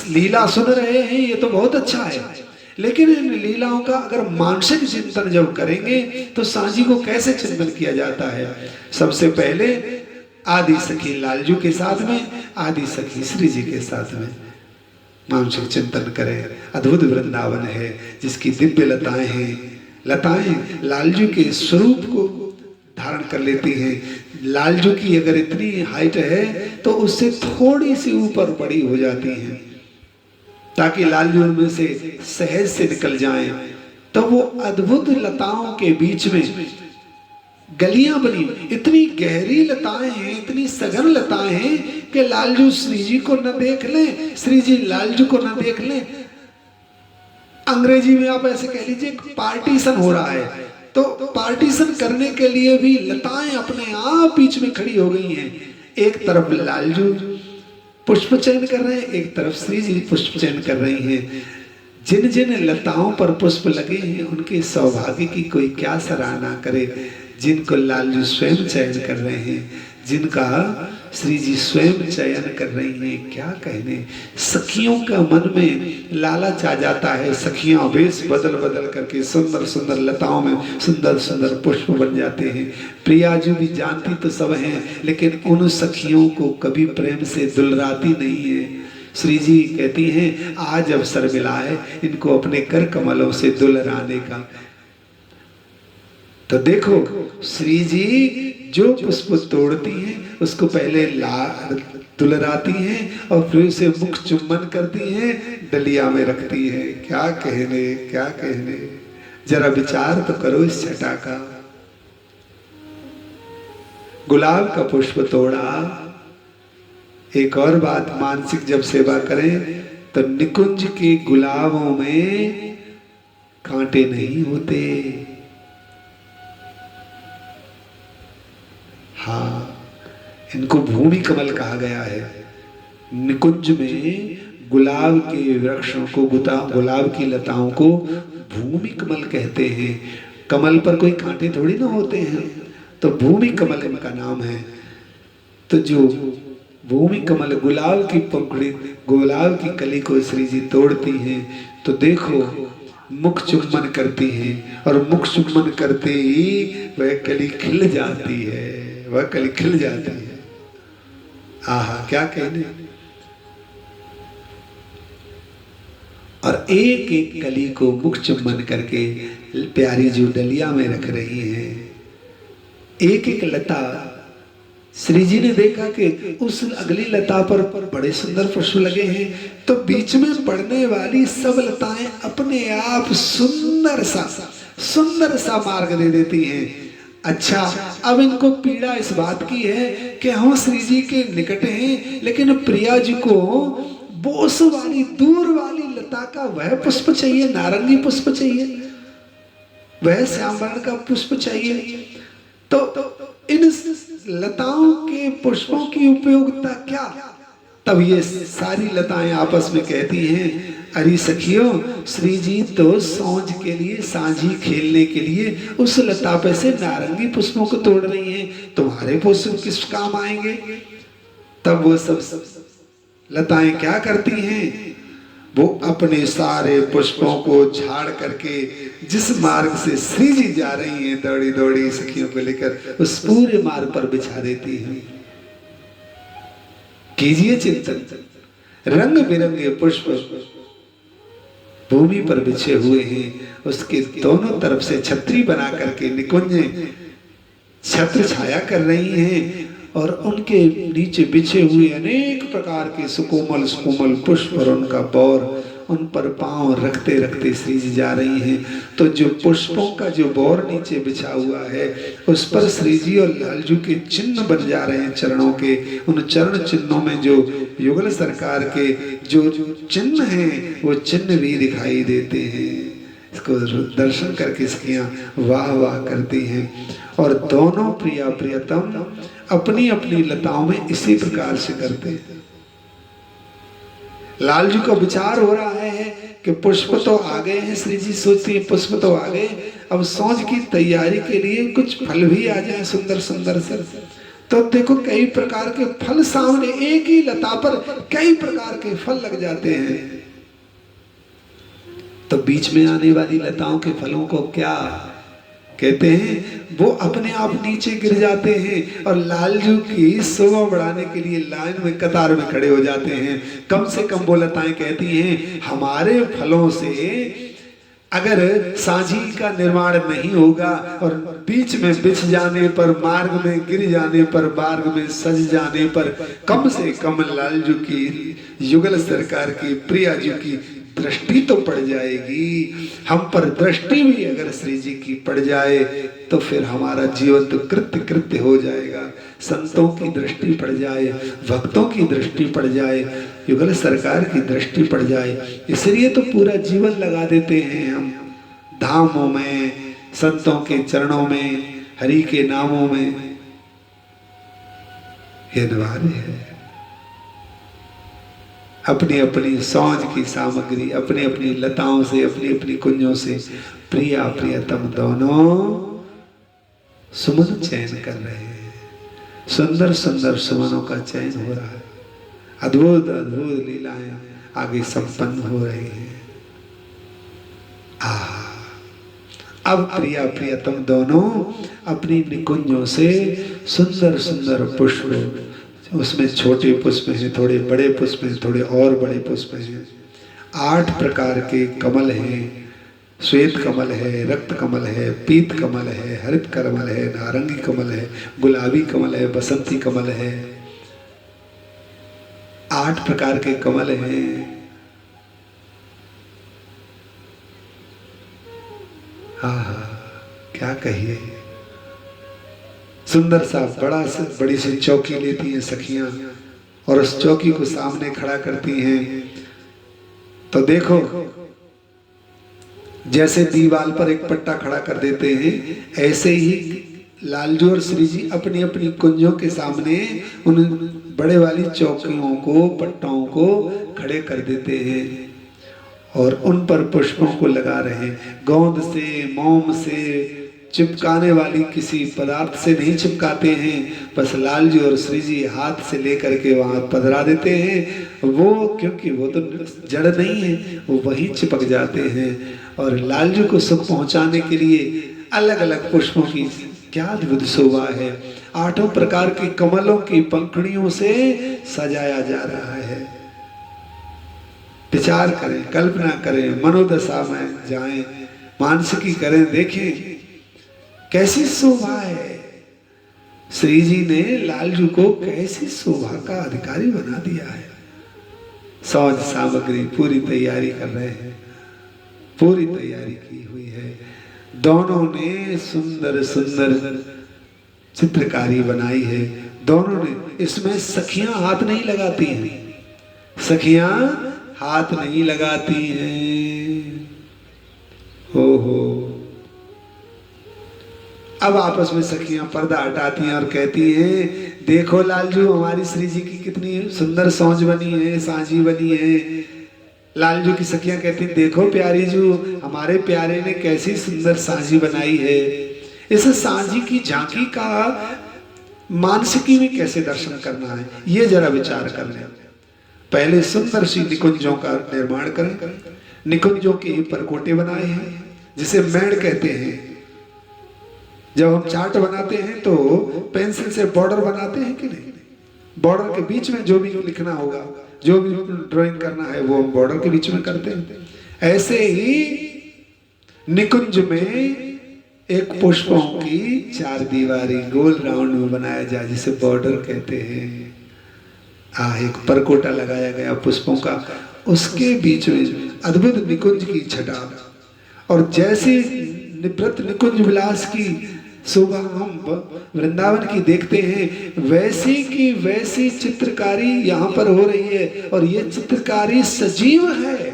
लीला सुन रहे हैं ये तो बहुत अच्छा है, लेकिन इन लीलाओं का अगर मानसिक चिंतन जब करेंगे तो सांझी को कैसे चिंतन किया जाता है। सबसे पहले आदि सखी लालजू के साथ में, आदि सखी श्री जी के साथ में मानसिक चिंतन करें। अद्भुत वृंदावन है जिसकी दिव्य लताएं हैं। लताएं लालजू के स्वरूप को धारण कर लेती हैं। लालजू की अगर इतनी हाइट है तो उससे थोड़ी सी ऊपर बड़ी हो जाती हैं, ताकि लालजू में से सहज से निकल जाएं। तो वो अद्भुत लताओं के बीच में गलियां बनी, इतनी गहरी लताएं हैं, इतनी सघन लताएं हैं कि लालजू श्री जी को न देख लें, श्री जी लालजू को न देख लें। अंग्रेजी में आप ऐसे कह लीजिए पार्टीशन हो रहा है, तो पार्टीशन करने के लिए भी लताएं अपने आप बीच में खड़ी हो गई हैं। एक तरफ लालजू पुष्प चयन कर रहे हैं, एक तरफ श्री जी पुष्प चयन कर रही हैं। जिन जिन लताओं पर पुष्प लगे हैं उनके सौभाग्य की कोई क्या सराहना करे, जिनको लालजू स्वयं चयन कर रहे हैं, जिनका श्री जी स्वयं चयन कर रही हैं, क्या कहने। सखियों का मन में लालच आ जाता है, सखियां वेश बदल बदल करके सुंदर सुंदर लताओं में सुंदर सुंदर पुष्प बन जाते हैं। प्रियाजू भी जानती तो सब हैं, लेकिन उन सखियों को कभी प्रेम से दुलराती नहीं है। श्री जी कहती हैं आज अवसर मिला है इनको अपने कर कमलों से दुलराने का। तो देखो श्री जी जो पुष्प तोड़ती हैं उसको पहले दुलराती हैं और फिर उसे मुख चुम्बन करती हैं, डलिया में रखती हैं। क्या कहने, क्या कहने, जरा विचार तो करो इस छटा का। गुलाब का पुष्प तोड़ा। एक और बात, मानसिक जब सेवा करें तो निकुंज के गुलाबों में कांटे नहीं होते। हाँ, इनको भूमि कमल कहा गया है। निकुंज में गुलाब के वृक्षों को, गुलाब की लताओं को भूमि कमल कहते हैं। कमल पर कोई कांटे थोड़ी ना होते हैं, तो भूमि कमल इनका नाम है। तो जो भूमि कमल गुलाब की पंखुड़ी, गुलाब की कली को श्री जी तोड़ती हैं, तो देखो मुख चुम्बन करती हैं और मुख चुम्बन करते ही वह कली खिल जाती है, वह कली खिल जाती है। आहा, क्या कहने। और एक एक कली को मुख चुम्बन करके प्यारी जो डलिया में रख रही हैं, एक एक लता। श्री जी ने देखा कि उस अगली लता पर बड़े सुंदर पुष्प लगे हैं, तो बीच में पड़ने वाली सब लताएं अपने आप सुंदर सा मार्ग दे देती हैं। अच्छा, अब इनको पीड़ा इस बात की है कि हम श्री जी के निकट हैं, लेकिन प्रिया जी को बोस वाली दूर वाली लता का वह पुष्प चाहिए, नारंगी पुष्प चाहिए, वह श्याम वर्ण का पुष्प चाहिए। तो इन लताओं के पुष्पों की उपयोगिता क्या। तब ये सारी लताएं आपस में कहती हैं, अरे सखियों, श्री जी तो सौंज के लिए, सांझी खेलने के लिए उस लता पे से नारंगी पुष्पों को तोड़ रही हैं, तुम्हारे पुष्प किस काम आएंगे। तब वो सब लताएं क्या करती हैं, वो अपने सारे पुष्पों को झाड़ करके जिस मार्ग से श्री जी जा रही हैं दौड़ी दौड़ी सखियों को लेकर, उस पूरे मार्ग पर बिछा देती हैं। कीजिए चिंतन, रंग बिरंगे पुष्प भूमि पर बिछे हुए हैं, उसके दोनों तरफ से छतरी बना करके निकुंजें छत्र छाया कर रही हैं, और उनके नीचे बिछे हुए अनेक प्रकार के सुकोमल सुकोमल पुष्प और उनका बौर, उन पर पांव रखते रखते श्री जी जा रही हैं। तो जो पुष्पों का जो बौर नीचे बिछा हुआ है, उस पर श्री जी और लालजू के चिन्ह बन जा रहे हैं चरणों के। उन चरण चिन्हों में जो युगल सरकार के जो चिन्ह हैं, वो चिन्ह भी दिखाई देते हैं। इसको दर्शन करके सखियां वाह वाह करती हैं। और दोनों प्रिया प्रियतम अपनी अपनी लताओं में इसी प्रकार से करते हैं। लालजू का विचार हो रहा है कि पुष्प तो आ गए हैं, श्री जी सोचती है पुष्प तो आ गए, अब सौंज की तैयारी के लिए कुछ फल भी आ जाए सुंदर सुंदर से। तो देखो कई प्रकार के फल सामने, एक ही लता पर कई प्रकार के फल लग जाते हैं। तो बीच में आने वाली लताओं के फलों को क्या कहते हैं, वो अपने आप नीचे गिर जाते हैं और लालजू की शोभा बढ़ाने के लिए लाइन में कतार में खड़े हो जाते हैं। कम से कम वो लताएं कहती हैं, हमारे फलों से अगर सांझी का निर्माण नहीं होगा और बीच में बिछ जाने पर, मार्ग में गिर जाने पर, मार्ग में सज जाने पर, कम से कम लालजू की, युगल सरकार की, प्रियाजू की दृष्टि तो पड़ जाएगी। हम पर दृष्टि भी अगर श्री जी की पड़ जाए तो फिर हमारा जीवन तो कृत्य कृत्य हो जाएगा। संतों की दृष्टि पड़ जाए, भक्तों की दृष्टि पड़ जाए, युगल सरकार की दृष्टि पड़ जाए, इसलिए तो पूरा जीवन लगा देते हैं हम धामों में, संतों के चरणों में, हरि के नामों में। ये अनिवार्य है। अपनी अपनी सौंज की सामग्री, अपनी अपनी लताओं से, अपनी अपनी कुंजों से प्रिया प्रियतम दोनों सुमन चयन कर रहे हैं। सुंदर सुंदर सुमनों का चयन हो रहा है। अद्भुत अद्भुत लीलाएं आगे संपन्न हो रही हैं। अब प्रिया प्रियतम दोनों अपनी निकुंजों से सुंदर सुंदर पुष्प, उसमें छोटे पुष्प हैं, थोड़े बड़े पुष्प हैं, थोड़े और बड़े पुष्प हैं। 8 प्रकार के कमल हैं। श्वेत कमल है, रक्त कमल है, पीत कमल है, हरित कमल है, नारंगी कमल है, गुलाबी कमल है, बसंती कमल है। 8 प्रकार के कमल हैं। क्या कहिए। सुंदर सा बड़ी सी चौकी लेती हैं सखियां और उस चौकी को सामने खड़ा करती हैं। तो देखो, जैसे दीवार पर एक पट्टा खड़ा कर देते हैं, ऐसे ही लालजू और श्री जी अपनी अपनी कुंजों के सामने उन बड़े वाली चौकियों को, पट्टों को खड़े कर देते हैं और उन पर पुष्पों को लगा रहे हैं। गोंद से, मोम से, चिपकाने वाली किसी पदार्थ से नहीं चिपकाते हैं, बस लालजी और श्री जी हाथ से लेकर के वहां पधरा देते हैं। वो क्योंकि वो तो जड़ नहीं है, वो वहीं चिपक जाते हैं। और लालजी को सुख पहुंचाने के लिए अलग अलग पुष्पों की क्या अद्भुत शोभा है। 8 प्रकार के कमलों की पंखुड़ियों से सजाया जा रहा है। विचार करें, कल्पना करें, मनोदशा में जाएं, मानसिकी करें, देखें कैसी शोभा है। श्री जी ने लालजू को कैसी शोभा का अधिकारी बना दिया है। सौज सामग्री पूरी तैयारी कर रहे हैं, पूरी तैयारी की हुई है। दोनों ने सुंदर सुंदर चित्रकारी बनाई है। दोनों ने, इसमें सखियां हाथ नहीं लगाती हैं, सखियां हाथ नहीं लगाती हैं। हो अब आपस में सखियां पर्दा हटाती हैं और कहती हैं, देखो लालजू, हमारी श्री जी की कितनी सुंदर सौंज बनी है, सांझी बनी है। लालजू की सखियां कहती हैं, देखो प्यारी जू, हमारे प्यारे ने कैसी सुंदर सांझी बनाई है। इस सांझी की झांकी का मानसिकी में कैसे दर्शन करना है, ये जरा विचार कर लें। पहले सुंदर सी निकुंजों का निर्माण करें। निकुंजों के परकोटे बनाए हैं, जिसे मेड़ कहते हैं। जब हम चार्ट बनाते हैं तो पेंसिल से बॉर्डर बनाते हैं कि नहीं? बॉर्डर के बीच में जो भी लिखना होगा, जो भी ड्राइंग करना है, वो हम बॉर्डर के बीच में करते हैं। ऐसे ही निकुंज में एक पुष्पों की 4 दीवारी गोल राउंड में बनाया जाए, जिसे बॉर्डर कहते हैं। एक परकोटा लगाया गया पुष्पों का, उसके बीच में अद्भुत निकुंज की छटा। और जैसे निवृत्त निकुंज विलास की शोभा हम वृंदावन की देखते हैं, वैसी की वैसी चित्रकारी यहाँ पर हो रही है। और ये चित्रकारी सजीव है।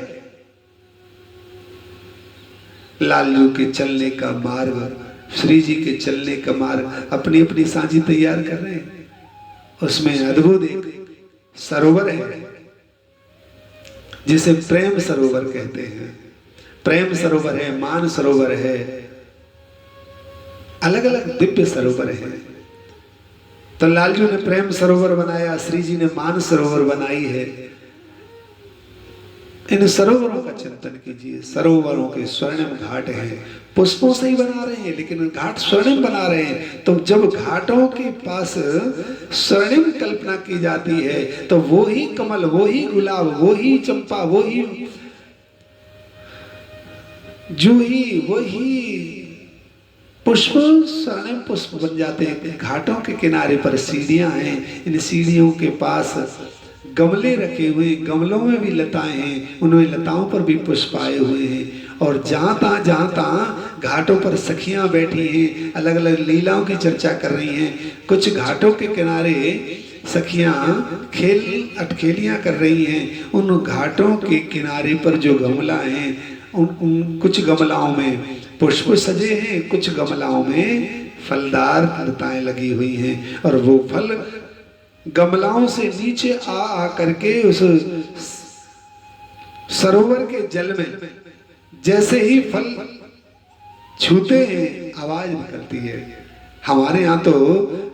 लालजू के चलने का मार्ग, श्री जी के चलने का मार्ग अपनी अपनी सांझी तैयार कर रहे हैं। उसमें अद्भुत एक सरोवर है, जिसे प्रेम सरोवर कहते हैं। प्रेम सरोवर है, मान सरोवर है, अलग अलग दिव्य सरोवर है। तो लालजू ने प्रेम सरोवर बनाया, श्री जी ने मान सरोवर बनाई है। इन सरोवरों का चिंतन कीजिए। सरोवरों के स्वर्णिम घाट हैं, पुष्पों से ही बना रहे हैं, लेकिन घाट स्वर्णिम बना रहे हैं। तो जब घाटों के पास स्वर्णिम कल्पना की जाती है, तो वो ही कमल, वो ही गुलाब, वो ही चंपा, वो ही जूही, वही पुष्प स्वर्णिम पुष्प बन जाते हैं। घाटों के किनारे पर सीढ़ियां हैं, इन सीढ़ियों के पास गमले रखे हुए, गमलों में भी लताएं हैं, उनमें लताओं पर भी पुष्प आए हुए हैं। और जहाँ तहाँ घाटों पर सखियां बैठी हैं, अलग अलग लीलाओं की चर्चा कर रही हैं। कुछ घाटों के किनारे सखियां अटखेलियां कर रही हैं। उन घाटों के किनारे पर जो गमला हैं, उन कुछ गमलाओं में पुष्प सजे हैं, कुछ गमलाओं में फलदार लताएं लगी हुई हैं। और वो फल गमलाओं से नीचे आ करके उस सरोवर के जल में जैसे ही फल छूते हैं आवाज निकलती है। हमारे यहाँ तो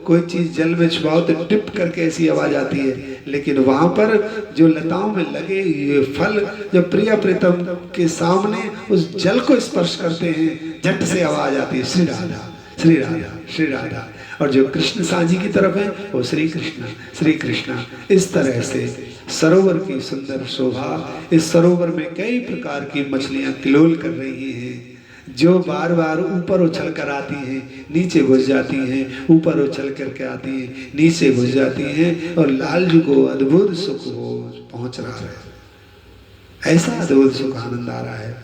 कोई चीज जल में छुपाओ तो टिप करके ऐसी आवाज आती है, लेकिन वहां पर जो लताओं में लगे ये फल जब प्रिया प्रीतम के सामने उस जल को स्पर्श करते हैं, झट से आवाज आती है, श्री राधा श्री राधा श्री राधा। और जो कृष्ण साजी की तरफ है वो श्री कृष्णा श्री कृष्णा। इस तरह से सरोवर की सुंदर शोभा, इस सरोवर में कई प्रकार की मछलियां किलोल कर रही हैं, जो बार बार ऊपर उछल कर आती हैं, नीचे घुस जाती हैं, ऊपर उछल करके आती हैं, नीचे घुस जाती हैं। और लाल जी को अद्भुत सुख हो पहुंच रहा है, ऐसा अद्भुत सुख आनंद आ रहा है।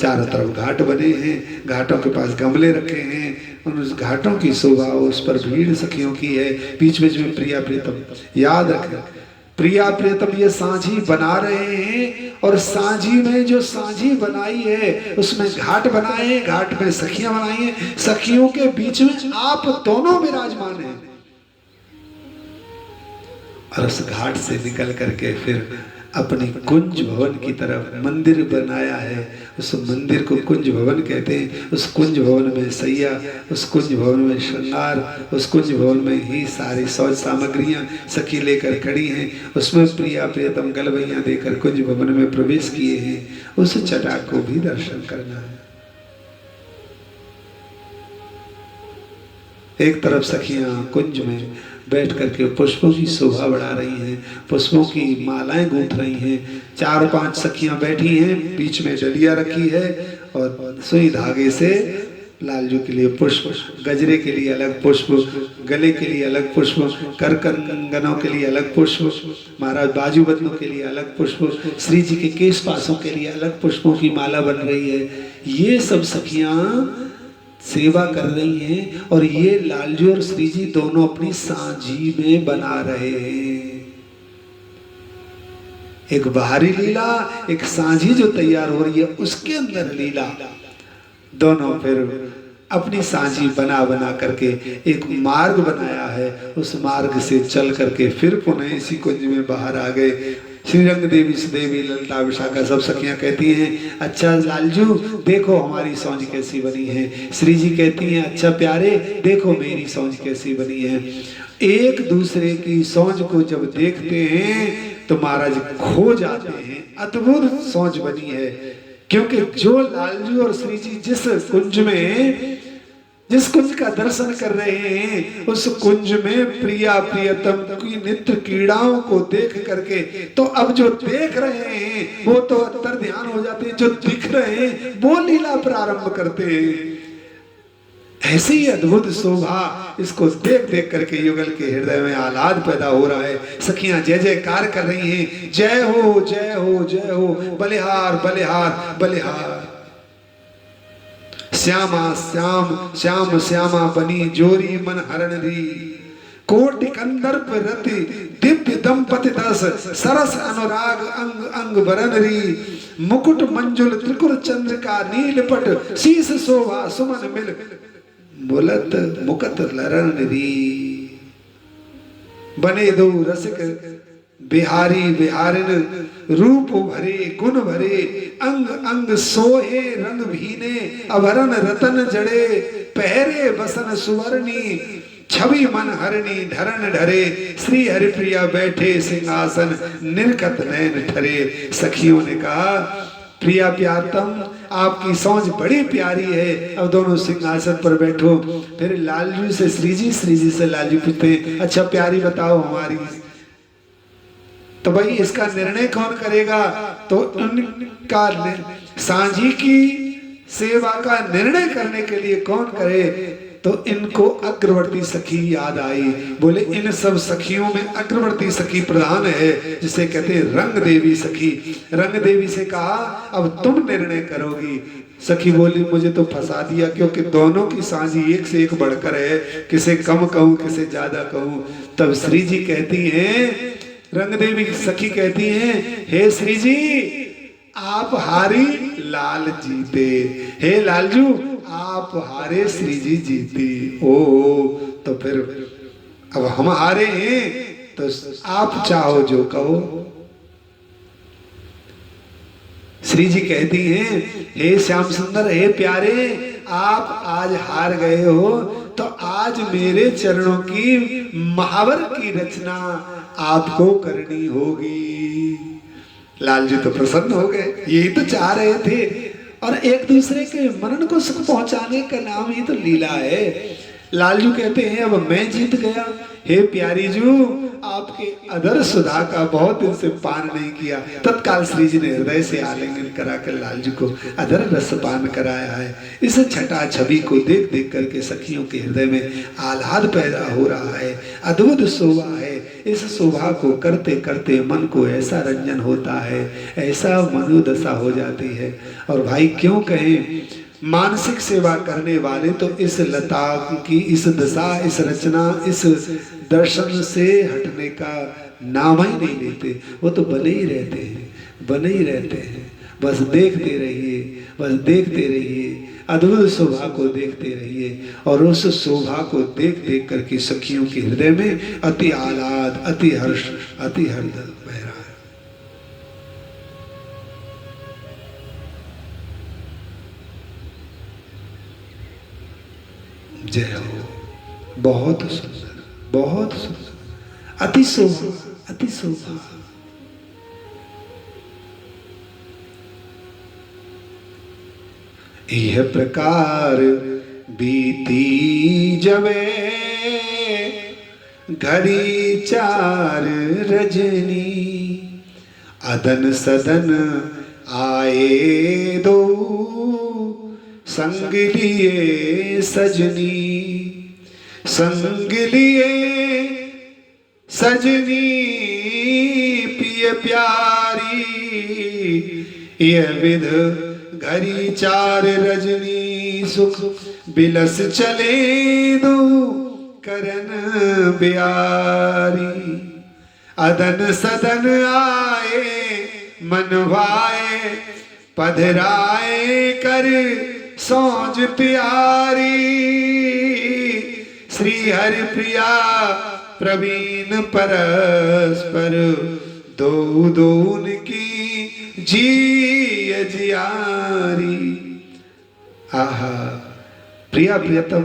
चारों तरफ घाट बने हैं, घाटों के पास गमले रखे हैं, उन घाटों की शोभा, उस पर भीड़ सखियों की है। बीच बीच में प्रिया प्रीतम, याद रखें प्रिया प्रीतम ये सांझी बना रहे हैं। और सांझी में जो सांझी बनाई है उसमें घाट बनाए हैं, घाट में सखियां बनाई हैं, सखियों के बीच में आप दोनों विराजमान हैं। और उस घाट से निकल करके फिर अपनी कुंज भवन की तरफ मंदिर बनाया है। उस मंदिर को कुंज भवन कहते हैं। उस कुंज भवन में सैया, उस कुंज भवन में श्रृंगार, उस कुंज भवन में ही सारी सौज सामग्रियां सखी लेकर खड़ी हैं। उसमें प्रिया प्रियतम गलबैया देकर कुंज भवन में प्रवेश किए हैं। उस चटा को भी दर्शन करना है। एक तरफ सखियां कुंज में बैठ करके पुष्पों की शोभा बढ़ा रही हैं, पुष्पों की मालाएं गूंथ रही हैं। 4-5 सखियां बैठी हैं, बीच में डलिया रखी है और सुई धागे से लालजू के लिए पुष्प, गजरे के लिए अलग पुष्प, गले के लिए अलग पुष्प, कर कंगनों के लिए अलग पुष्प, महाराज बाजूबंदों के लिए अलग पुष्प, श्री जी के केश पासों के लिए अलग पुष्पों की माला बन रही है। ये सब सखियां सेवा कर रही हैं। और ये लालजू और श्री जी दोनों अपनी सांझी में बना रहे हैं। एक बाहरी लीला, एक सांझी जो तैयार हो रही है उसके अंदर लीला। दोनों फिर अपनी सांझी बना बना करके एक मार्ग बनाया है। उस मार्ग से चल करके फिर पुनः इसी कुंज में बाहर आ गए। श्रीरंग देवी, सुदेवी, ललिता, विशाखा सब सखियां कहती हैं, अच्छा लालजू देखो हमारी सौंज कैसी बनी है। श्री जी कहती हैं, अच्छा प्यारे देखो मेरी सौंज कैसी बनी है। एक दूसरे की सौंज को जब देखते हैं तो महाराज खो जाते हैं। अद्भुत सौंज बनी है, क्योंकि जो लालजू और श्री जी जिस कुंज का दर्शन कर रहे हैं, उस कुंज में प्रिया प्रियतम की नित्य क्रीड़ाओं को देख करके तो अब जो देख रहे हैं वो तो अंतर ध्यान हो जाते हैं, जो दिख रहे हैं वो लीला प्रारंभ करते हैं। ऐसी ही अद्भुत शोभा, इसको देख देख करके युगल के हृदय में आह्लाद पैदा हो रहा है। सखियां जय जयकार कर रही हैं, जय हो जय हो जय हो, बलिहार बलिहार बलिहार। श्यामा श्याम श्याम श्यामा बनी जोरी मन हरण री, कोटि कंदर्प रति दिव्य दंपति दस, सरस अनुराग अंग अंग बरन री, मुकुट मंजुल त्रिकुर चंद्र का नीलपट, शीस शोभा सुमन मिल बुलत मुकत लरण री। बने दो रसिक बिहारी बिहारिन, रूप भरे गुण भरे, अंग अंग सोहे रंग भीने, अभरण रतन जड़े, पहरे बसन सुवर्णी, छवि मन हरणी धरण ढरे, श्री हरिप्रिया बैठे सिंहासन, निर्कत नयन ठरे। सखियों ने कहा, प्रिया प्यारतम आपकी सौंज बड़ी प्यारी है, अब दोनों सिंहासन पर बैठो। फिर लालजू से श्री जी से लालजू पूछते हैं, अच्छा प्यारी बताओ हमारी, तो भाई इसका निर्णय कौन करेगा? तो उनका सांझी की सेवा का निर्णय करने के लिए कौन करे? तो इनको अग्रवर्ती सखी याद आई। बोले इन सब सखियों में अग्रवर्ती सखी प्रधान है, जिसे कहते हैं रंग देवी सखी। रंग देवी से कहा अब तुम निर्णय करोगी। सखी बोली मुझे तो फंसा दिया, क्योंकि दोनों की साझी एक से एक बढ़कर है, किसे कम कहूं किसे ज्यादा कहूं। तब श्री जी कहती हैं, रंग देवी सखी कहती हैं, हे श्री जी आप हारी लाल जीते। हे लालजू आप हारे श्री जी जीती। ओ तो फिर अब हम हारे हैं तो आप चाहो जो कहो। श्री जी कहती हैं, हे श्याम सुंदर हे प्यारे, आप आज हार गए हो तो आज मेरे चरणों की महावर की रचना आपको करनी होगी। लाल जी तो प्रसन्न हो गए, यही तो चाह रहे थे। और एक दूसरे के मनन को सुख पहुंचाने का नाम ही तो लीला है। लालजू कहते हैं अब मैं जीत गया। हे प्यारी जू आपके अदर सुधा का बहुत दिन से पान नहीं किया। तत्काल श्री जी ने हृदय से आलिंगन कराकर लालजू को अदर रस पान कराया है। इस छटा छवि को देख देख करके सखियों के हृदय में आह्लाद पैदा हो रहा है। अद्भुत शोभा है। इस शोभा को करते करते मन को ऐसा रंजन होता है, ऐसा मनोदशा हो जाती है। और भाई क्यों कहें, मानसिक सेवा करने वाले तो इस लता की इस दशा, इस रचना, इस दर्शन से हटने का नाम ही नहीं लेते। वो तो बने ही रहते हैं, बने ही रहते हैं। बस देखते रहिए, बस देखते रहिए, अद्भुत शोभा को देखते रहिए। और उस शोभा को देख देख करके सखियों के हृदय में अति आह्लाद, अति हर्ष, अति हर्ष बह रहा है। जय हो। बहुत सुंदर, बहुत सुंदर, अति शोभा, अति शोभा। यह प्रकार बीती जबे घड़ी चार रजनी, अदन सदन आए दो संग लिए सजनी, संग लिए सजनी पिय प्यारी। यह विध घड़ी चार रजनी, सुख बिलस चले दो करन ब्यारी। अदन सदन आए मन भाए, पधराए कर सौज प्यारी। श्री हरि प्रिया प्रवीण परस्पर, दो दोन की जी जियारी। आहा, प्रिया प्रियतम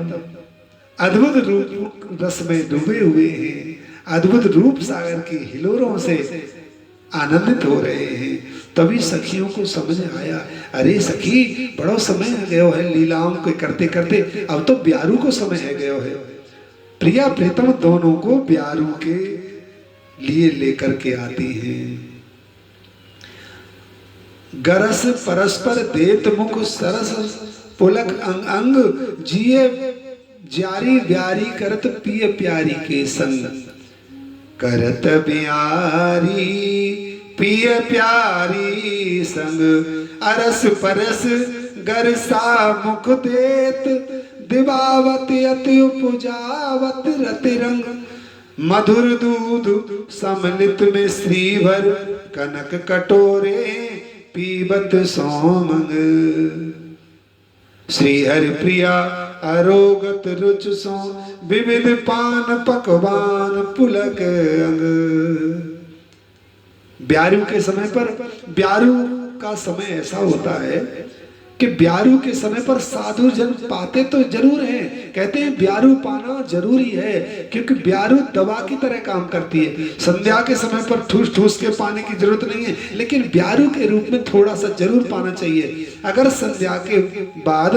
अद्भुत रूप रस में डूबे हुए हैं, अद्भुत रूप सागर की हिलोरों से आनंदित हो रहे हैं। तभी सखियों को समझ आया, अरे सखी बड़ो समय है गयो है लीलाओं के करते करते, अब तो ब्यारू को समय है गयो है। प्रिया प्रीतम दोनों को ब्यारू के लिए लेकर के आती हैं। गरस परस्पर देत मुख सरस, पुलक अंग अंग जिए जारी ब्यारी करत पिय प्यारी के संग। करत ब्यारी पिय प्यारी संग, अरस परस गरसा मुख देत। दिवावत अति उपजावत रति रंग, मधुर दूध समलित में श्रीभर। कनक कटोरे पीबत सोमंग, श्री हरि प्रिया अरोगत रुच सो। विविध पान पकवान पुलक अंग। ब्यारू के समय पर, ब्यारू का समय ऐसा होता है कि ब्यारू के समय पर साधु जन पाते तो जरूर हैं। कहते हैं ब्यारू पाना जरूरी है, क्योंकि ब्यारू दवा की तरह काम करती है। संध्या के समय पर ठूस ठूस के पाने की जरूरत नहीं है, लेकिन ब्यारू के रूप में थोड़ा सा जरूर पाना चाहिए। अगर संध्या के बाद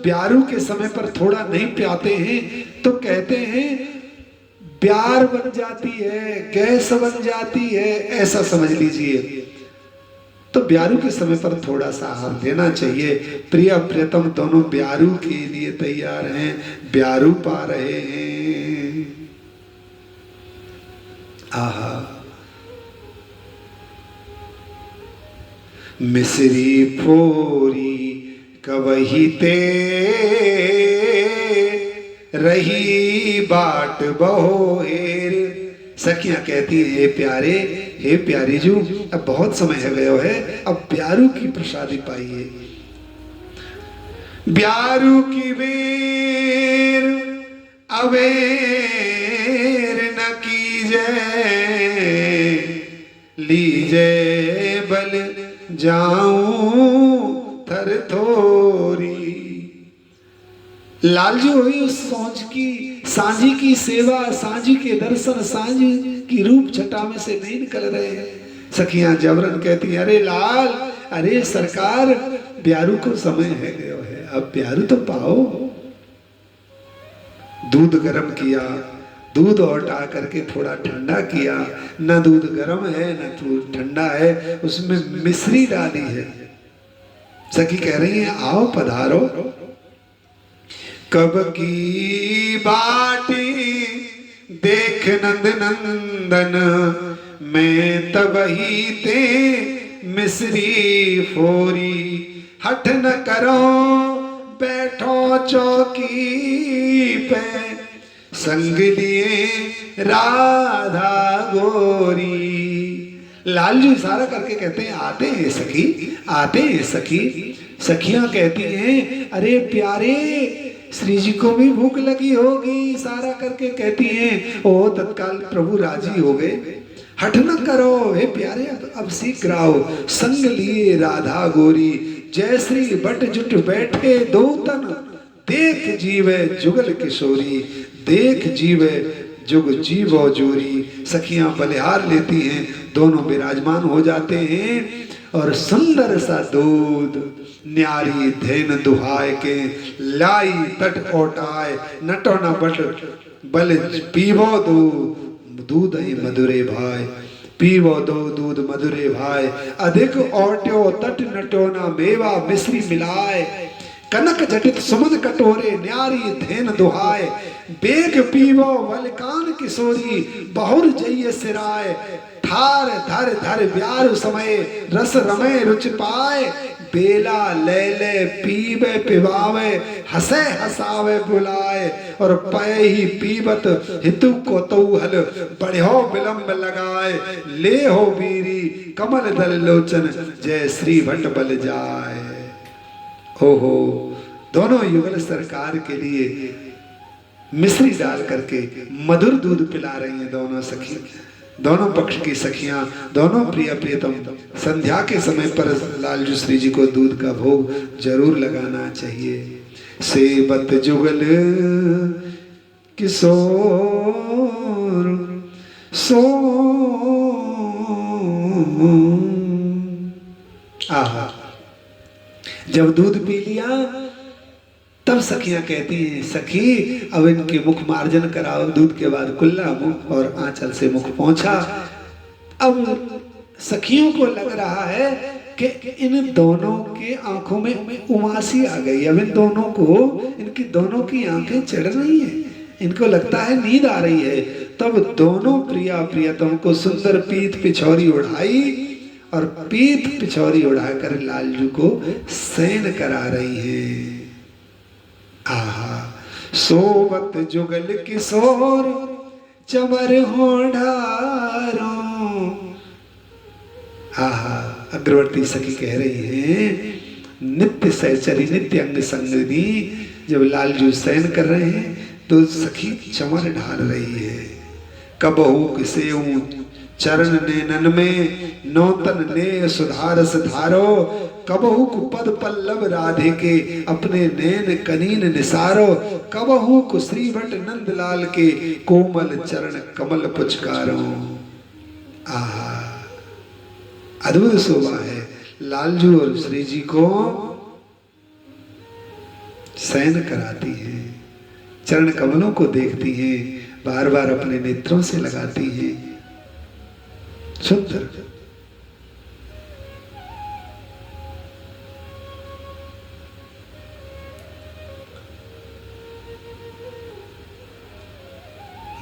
ब्यारू के समय पर थोड़ा नहीं पियाते हैं तो कहते हैं प्यार बन जाती है, गैस बन जाती है, ऐसा समझ लीजिए। तो ब्यारू के समय पर थोड़ा सा आहार देना चाहिए। प्रिय प्रियतम दोनों ब्यारू के लिए तैयार हैं, ब्यारू पा रहे हैं। आहा, मिसरी फोरी कवही ते रही बाट बहोर। सखियां कहती है हे प्यारे, हे प्यारी जू, अब बहुत समय है गयो है, अब ब्यारू की प्रसादी पाइए। ब्यारू की बेर अवेर न कीजे, लीजे बल जाऊं थर थोरी। लालजी हुई उस सोच की, सांझी की सेवा, सांझी के दर्शन, सांझी की रूप छटा में से नहीं निकल रहे हैं। सखियां जबरन कहती हैं, अरे लाल, अरे सरकार, ब्यारू को समय है गयो है, अब ब्यारू तो पाओ। दूध गर्म किया, दूध औटा करके थोड़ा ठंडा किया, न दूध गर्म है न दूध ठंडा है, उसमें मिश्री डाली है। सखी कह रही है आओ पधारो। कब की बाटी देख नंद नंदन, मैं तब ही ते मिश्री फोरी। हठ न करो बैठो चौकी पे, संग लिए राधा गोरी। लालजू इशारा करके कहते हैं आते हैं सखी, आते हैं सखी। सखियां कहती हैं अरे प्यारे, श्री जी को भी भूख लगी होगी। इशारा करके कहती हैं ओ तत्काल प्रभु राजी हो गए। हठ न करो हे प्यारे, अब शीघ्र आओ, संग लिए राधा गोरी। जय श्री बट जुट बैठे दो तन, देख जीवे जुगल किशोरी। देख जीवे जुग जीवो जोरी। सखियां बलिहार लेती हैं, दोनों विराजमान हो जाते हैं और सुंदर सा दूध न्यारी धेन दुहाय के, लाई तट ओटाए, नटो न बट बल पीवो दो दूध मधुरे भाई। पीवो दो दूध मधुरे भाई, अधिक ओट्यो तट नटो न मेवा मिश्री मिलाए। कनक जटित सुमन कटोरे, न्यारी धेन दुहाय। बेग पीवो वलकान किशोरी, बहुर जइये सिराय। थार धर धर ब्यार समय, रस रमे रुचि पाए। बेला ले ले पीवे पिवावे, हसे हसावे बुलाए। और पय ही पीबत हितु को तौहल, बढ़ो विलंब लगाए। ले हो बीरी कमल दल लोचन, जय श्री भट बल जाए। हो दोनों युगल सरकार के लिए मिश्री डाल करके मधुर दूध पिला रही हैं दोनों सखी, दोनों पक्ष की सखियां, दोनों प्रिय प्रियतम। संध्या के समय पर लालजू श्री जी को दूध का भोग जरूर लगाना चाहिए। सेबत जुगल किशोर सो, आहा, जब दूध पी लिया तब सखियां कहती हैं सखी अब इनके मुख मार्जन कराओ। दूध के बाद कुल्ला मुख और आंचल से मुख पोंछा। अब सखियों को लग रहा है कि इन दोनों के आंखों में उमासी आ गई। अब इन दोनों को, इनकी दोनों की आंखें चढ़ रही हैं, इनको लगता है नींद आ रही है। तब दोनों प्रिया प्रियतम को सुंदर पीत पिछौरी उड़ाई और पीत पिछौरी उड़ाकर लालजू को शयन करा रही है। आहा, सोवत जुगल किशोर चमर होंढारो। आहा, अग्रवर्ती सखी कह रही हैं नित्य सहचरी नित्य अंग संगनी। जब लालजू शयन कर रहे हैं तो सखी चमर ढाल रही है। कबहू किसे चरण नैनन में, नौतन ने सुधारस धारो। कबहू को पद पल्लव राधे के, अपने नैन कनीन निसारो। कबहू को श्रीवट नंदलाल के, कोमल चरण कमल पुचकारो। आहा, अद्भुत शोभा है। लालजू और श्री जी को शयन कराती हैं, चरण कमलों को देखती हैं, बार बार अपने नेत्रों से लगाती हैं। सुंदर